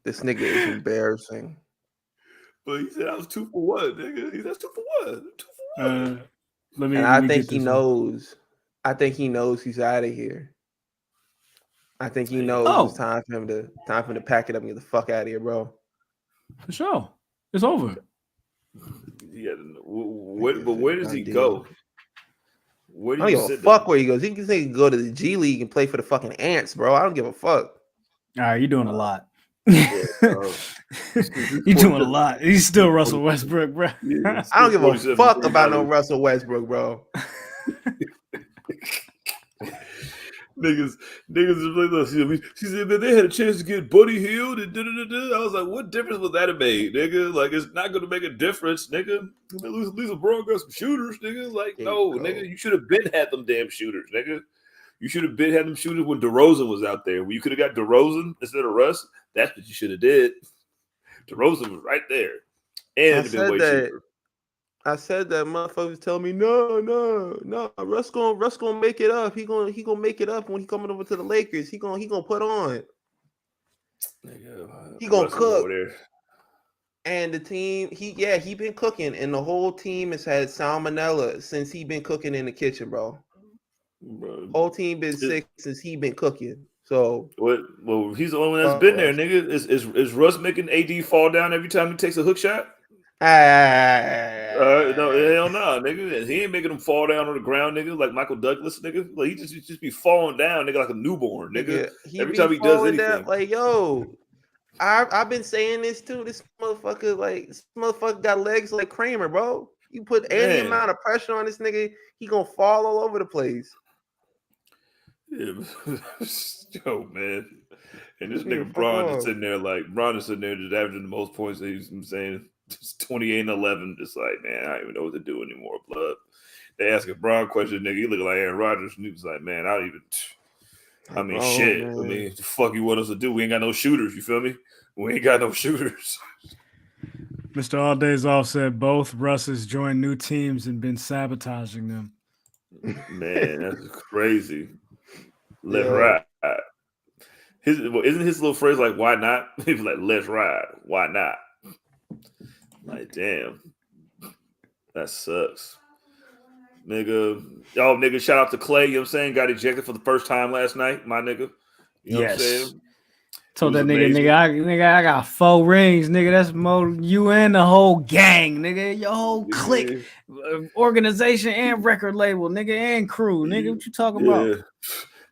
nigga is embarrassing. But he said I was 2 for 1, nigga. He said that's 2 for 1. 2 for 1. I think he knows. I think he knows he's out of here. I think he knows it's time for him to pack it up and get the fuck out of here, bro. For sure. It's over. Yeah, but where does he go? Where do I you don't give a fuck where he goes. He can go to the G League and play for the fucking Ants, bro. I don't give a fuck. All right, you're doing a lot. You're doing a lot. He's still Russell Westbrook, bro. Yeah, I don't give a fuck about no Russell Westbrook, bro. Niggas is like, she said, man, they had a chance to get Buddy Hield and I was like, what difference would that have made, nigga? Like, it's not going to make a difference, nigga. At least LeBron got some shooters, nigga. Like, no, nigga, you should have been had them damn shooters, nigga. You should have had them shooters when DeRozan was out there. When you could have got DeRozan instead of Russ, that's what you should have did. DeRozan was right there. And it'd been way cheaper. I said that motherfuckers tell me no. Russ gonna make it up. He gonna make it up when he coming over to the Lakers. He gonna put on. He gonna cook. And the team, he been cooking, and the whole team has had salmonella since he been cooking in the kitchen, bro. Whole team been sick since he been cooking. So well, he's the only one that's been there, nigga. Is Russ making AD fall down every time he takes a hook shot? No, hell no, nigga. He ain't making him fall down on the ground, nigga, like Michael Douglas, nigga. Like he just be falling down, nigga, like a newborn, nigga. Every time he does anything, down, like yo, I've been saying this too. This motherfucker got legs like Kramer, bro. You put any amount of pressure on this nigga, he gonna fall all over the place. Yeah, yo, man. And this nigga Bron is sitting there just averaging the most points that he's saying. It's 28-11. Just like, man, I don't even know what to do anymore, blood. They ask a Bron question, nigga. He look like Aaron Rodgers. And he was like, man, shit. Man. I mean, the fuck you want us to do? We ain't got no shooters. You feel me? We ain't got no shooters. Mr. All Days Off said both Russes joined new teams and been sabotaging them. Man, that's crazy. Let's ride. Isn't his little phrase like, why not? He was like, let's ride. Why not? Like, damn. That sucks. Nigga. Yo, nigga, shout out to Clay, you know what I'm saying? Got ejected for the first time last night, my nigga. You know what I'm saying? Told that nigga, I got 4 rings, nigga. That's more you and the whole gang, nigga. Your whole clique, organization and record label, nigga, and crew, nigga. What you talking about?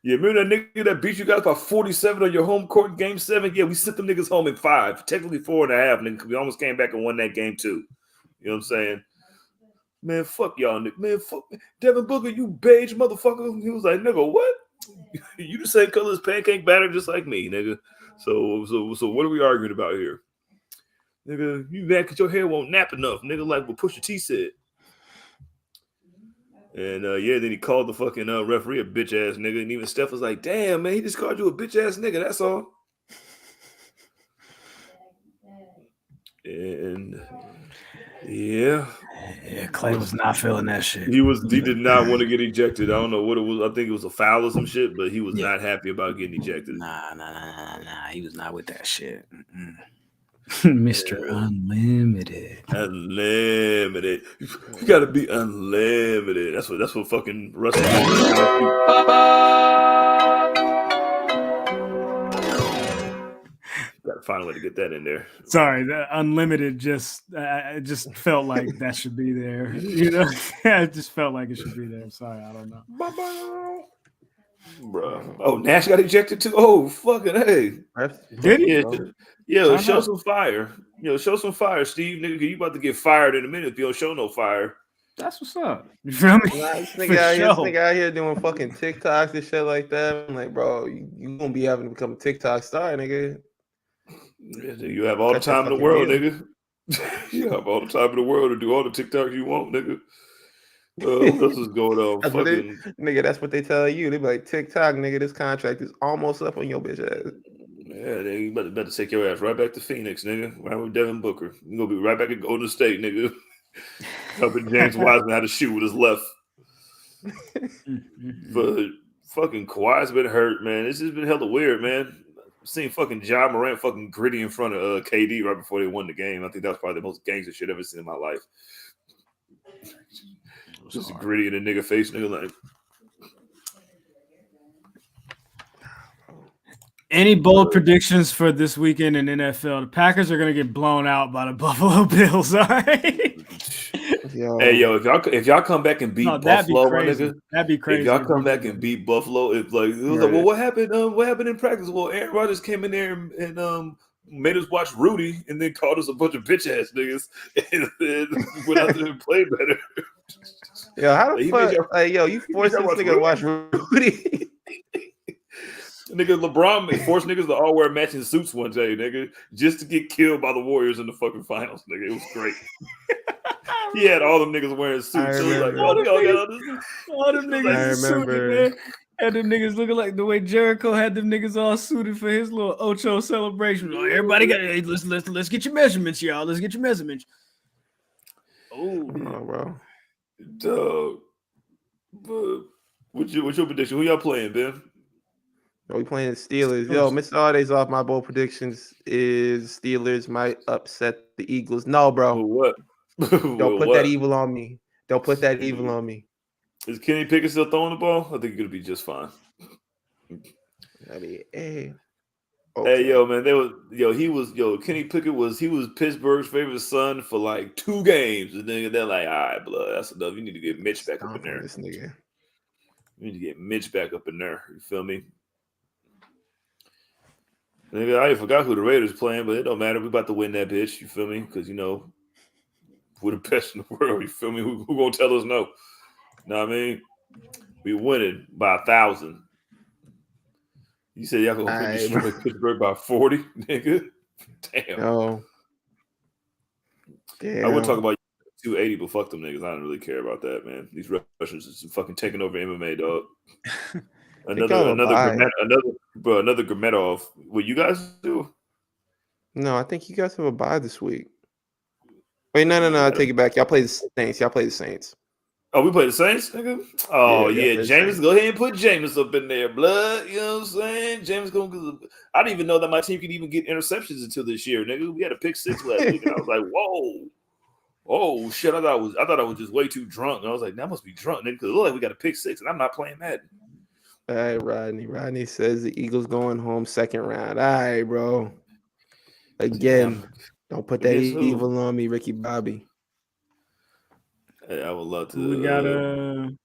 Yeah, remember that nigga that beat you guys by 47 on your home court in game 7? Yeah, we sent them niggas home in 5. Technically 4.5, nigga. We almost came back and won that game too. You know what I'm saying? Man, fuck y'all, nigga. Man, fuck me. Devin Booker, you beige motherfucker. He was like, nigga, what? You the same color as pancake batter just like me, nigga. So what are we arguing about here? Nigga, you mad because your hair won't nap enough, nigga, like what Pusha T said. And then he called the fucking referee a bitch ass nigga, and even Steph was like, "Damn, man, he just called you a bitch ass nigga. That's all." And Clay was not feeling that shit. He did not want to get ejected. I don't know what it was. I think it was a foul or some shit, but he was not happy about getting ejected. Nah. He was not with that shit. Mr. Unlimited. Unlimited. You gotta be unlimited. That's what fucking Russell. Gotta find a way to get that in there. Sorry, the unlimited just felt like that should be there. You know, I just felt like it should be there. Sorry, I don't know. Bro. Oh, Nash got ejected too. Oh, fucking hey. Did he? Yeah, show some fire. Show some fire, Steve. Nigga, you about to get fired in a minute if you don't show no fire. That's what's up. You feel me? This nigga out here doing fucking TikToks and shit like that. I'm like, bro, you gonna be having to become a TikTok star, nigga. Yeah, you have all the time in the world, nigga. You have all the time in the world to do all the TikToks you want, nigga. What else is going on? That's what they tell you. They be like, TikTok, nigga, this contract is almost up on your bitch ass. Yeah, nigga, you better take your ass right back to Phoenix, nigga. Right with Devin Booker. You're gonna be right back at Golden State, nigga. Helping James Wiseman how to shoot with his left. But fucking Kawhi's been hurt, man. This has been hella weird, man. I've seen fucking Ja Morant fucking gritty in front of KD right before they won the game. I think that's probably the most gangster shit I've ever seen in my life. Just gritty in a nigga face, nigga like. Any bold predictions for this weekend in NFL? The Packers are gonna get blown out by the Buffalo Bills. All right. Hey, if y'all come back and beat Buffalo, my nigga, that'd be crazy. If y'all come back and beat Buffalo, it's like, well, what happened? What happened in practice? Well, Aaron Rodgers came in there and made us watch Rudy, and then called us a bunch of bitch ass niggas, and then went out there and played better. Yo, how the fuck? You forced this nigga to watch Rudy. Nigga, LeBron forced niggas to all wear matching suits one day, nigga, just to get killed by the Warriors in the fucking finals, nigga. It was great. He had all them niggas wearing suits. So like, all them niggas in suits, man. Had them niggas looking like the way Jericho had them niggas all suited for his little Ocho celebration. Like, everybody got hey, let's get your measurements, y'all. Let's get your measurements. Oh, bro. Dog. But what's your prediction? Who y'all playing, Ben? We playing the Steelers. Yo, Mr. Harday's off. My bold predictions is Steelers might upset the Eagles. No, bro. What? Don't put that evil on me. Don't put that evil on me. Is Kenny Pickett still throwing the ball? I think he's gonna be just fine. I mean, hey. Okay. Hey, yo, man, Kenny Pickett was Pittsburgh's favorite son for like 2 games, and then they're like, all right, blood, that's enough. You need to get Mitch back up in there. This nigga. You need to get Mitch back up in there. You feel me? Nigga, I forgot who the Raiders playing, but it don't matter. We about to win that bitch. You feel me? Because we're the best in the world. You feel me? Who gonna tell us no? Know what I mean? We winning by 1,000. You said y'all gonna destroy Pittsburgh by 40, nigga? Damn. No. Damn. I would talk about 280, but fuck them niggas. I don't really care about that, man. These Russians is fucking taking over MMA, dog. Another Gurmetov. What you guys do? No, I think you guys have a bye this week. Wait, no. I take it back. Y'all play the Saints. Oh, we play the Saints, nigga? Oh, yeah. Jameis, go ahead and put Jameis up in there, blood. You know what I'm saying? Jameis going to – I didn't even know that my team could even get interceptions until this year, nigga. We had a pick 6 last week, and I was like, whoa. Oh, shit. I thought I was just way too drunk. And I was like, that must be drunk, nigga, because it looked like we got a pick 6, and I'm not playing Madden. All right, Rodney. Rodney says the Eagles going home 2nd round. All right, bro. Again, don't put that evil on me, Ricky Bobby. Hey, I would love to.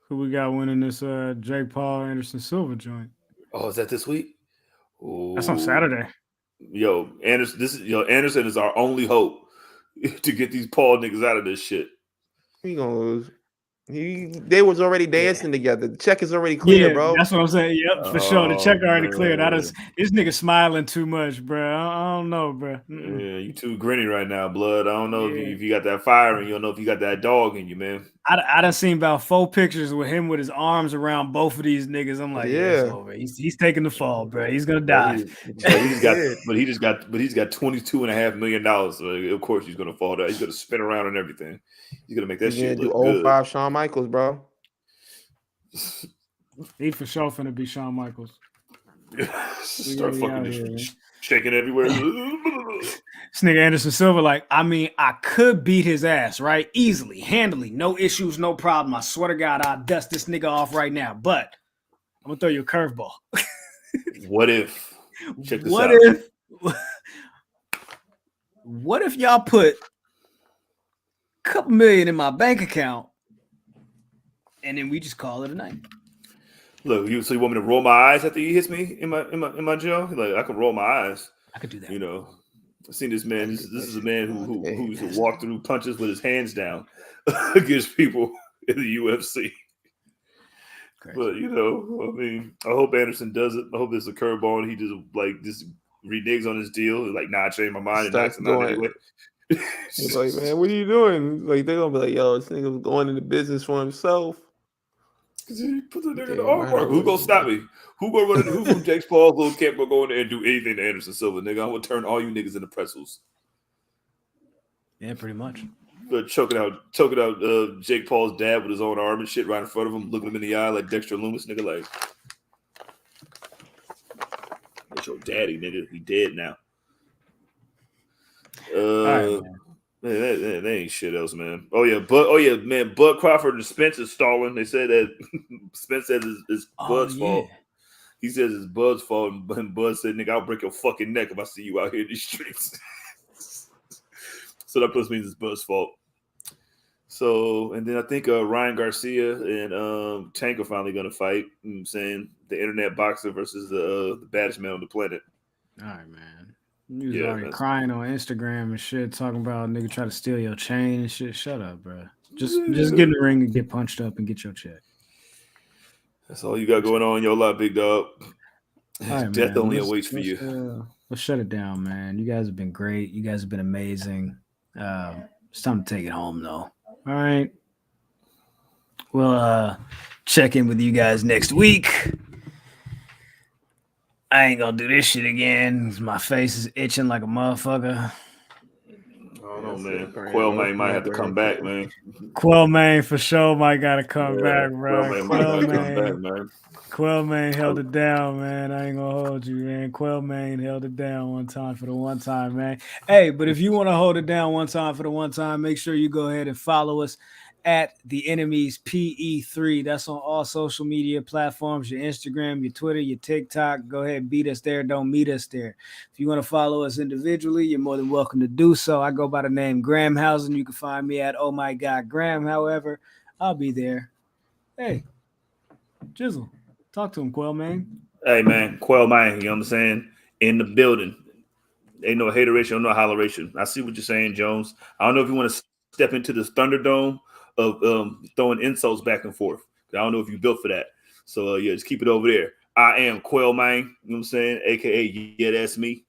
Who we got winning this Jake Paul Anderson Silva joint? Oh, is that this week? Ooh. That's on Saturday. Yo, Anderson is our only hope to get these Paul niggas out of this shit. He gonna lose. They was already dancing together. The check is already clear, bro. That's what I'm saying. Yep, for sure. The check already cleared. This nigga smiling too much, bro. I don't know, bro. Yeah, you too grinny right now, blood. I don't know if you got that fire and you don't know if you got that dog in you, man. I done seen about 4 pictures with him with his arms around both of these niggas. I'm like, it's over. He's taking the fall, bro. He's gonna die. He's got $22.5 million. So of course he's gonna fall down. He's gonna spin around and everything. He's gonna make that shit look good. 05 Shawn Michaels, bro. He for sure finna be Shawn Michaels. Start fucking shaking everywhere. This nigga Anderson Silva, I could beat his ass, right? Easily, handily, no issues, no problem. I swear to God, I'll dust this nigga off right now. But I'm gonna throw you a curveball. What if? Check this out. What if y'all put a couple million in my bank account and then we just call it a night? Look, so you want me to roll my eyes after he hits me in my jaw? Like, I can roll my eyes. I could do that. I've seen this man. This is a man who used to walk through punches with his hands down against people in the UFC. Crazy. But I hope Anderson does it. I hope it's a curveball and he just reneges on his deal. Like, nah, I changed my mind and knocks him out anyway. He's like, man, what are you doing? Like, they're gonna be like, yo, this nigga was going into business for himself. He put the nigga in the armbar. Who gonna stop me? Who gonna run? Who from Jake's Paul's little camp gonna go in there and do anything to Anderson Silva, nigga? I'm gonna turn all you niggas into pretzels. Yeah, pretty much. But choking out Jake Paul's dad with his own arm and shit right in front of him, looking him in the eye like Dexter Loomis, nigga. Like, it's your daddy, nigga. He dead now. All right, man. Man, that ain't shit else, man. Man. Bud Crawford and Spence is stalling. They said that Spence said it's Bud's fault. He says it's Bud's fault, and Bud said, "Nigga, I'll break your fucking neck if I see you out here in these streets." So that plus means it's Bud's fault. So, and then I think Ryan Garcia and Tank are finally gonna fight. You know what I'm saying, the internet boxer versus the baddest man on the planet. All right, man. You was already crying on Instagram and shit, talking about nigga try to steal your chain and shit. Shut up, bro. Just get in the ring and get punched up and get your check. That's all you got going on in your life, big dog. Right, death only awaits for you. Let's shut it down, man. You guys have been great. You guys have been amazing. It's time to take it home, though. All right. Well, check in with you guys next week. I ain't gonna do this shit again. My face is itching like a motherfucker. I don't know, man. Quellman might have to come back, man. Quellman for sure might gotta come back, bro. Quellman might gotta come back, man. Quellman held it down, man. I ain't gonna hold you, man. Quellman held it down one time for the one time, man. Hey, but if you want to hold it down one time for the one time, make sure you go ahead and follow us at The Enemies PE3. That's on all social media platforms, your Instagram, your Twitter, your TikTok. Go ahead and beat us there. Don't meet us there. If you want to follow us individually, you're more than welcome to do so. I go by the name Grahamhausen. You can find me at Oh My God Graham. However, I'll be there. Hey, Jizzle. Talk to him, Quellman. Hey, man, Quellman, you know what I'm saying? In the building. Ain't no hateration, no holleration. I see what you're saying, Jones. I don't know if you want to step into this Thunderdome of throwing insults back and forth. I don't know if you built for that. So, yeah, just keep it over there. I am Quellman, you know what I'm saying? AKA, yeah, that's me.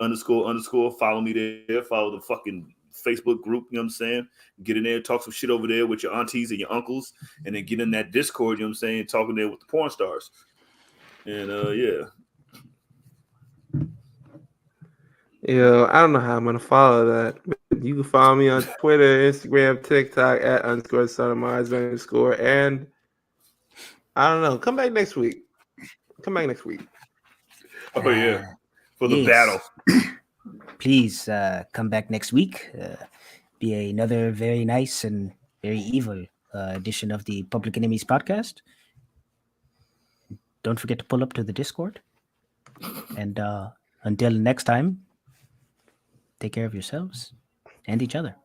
__. Follow me there. Follow the fucking Facebook group, you know what I'm saying? Get in there, talk some shit over there with your aunties and your uncles, and then get in that Discord, you know what I'm saying? Talking there with the porn stars. And yeah. Yeah, I don't know how I'm gonna follow that. But you can follow me on Twitter, Instagram, TikTok at _sodomize_. And I don't know. Come back next week. Oh yeah. For the battle. Please come back next week. Be another very nice and very evil edition of the Public Enemies podcast. Don't forget to pull up to the Discord. And until next time, take care of yourselves and each other.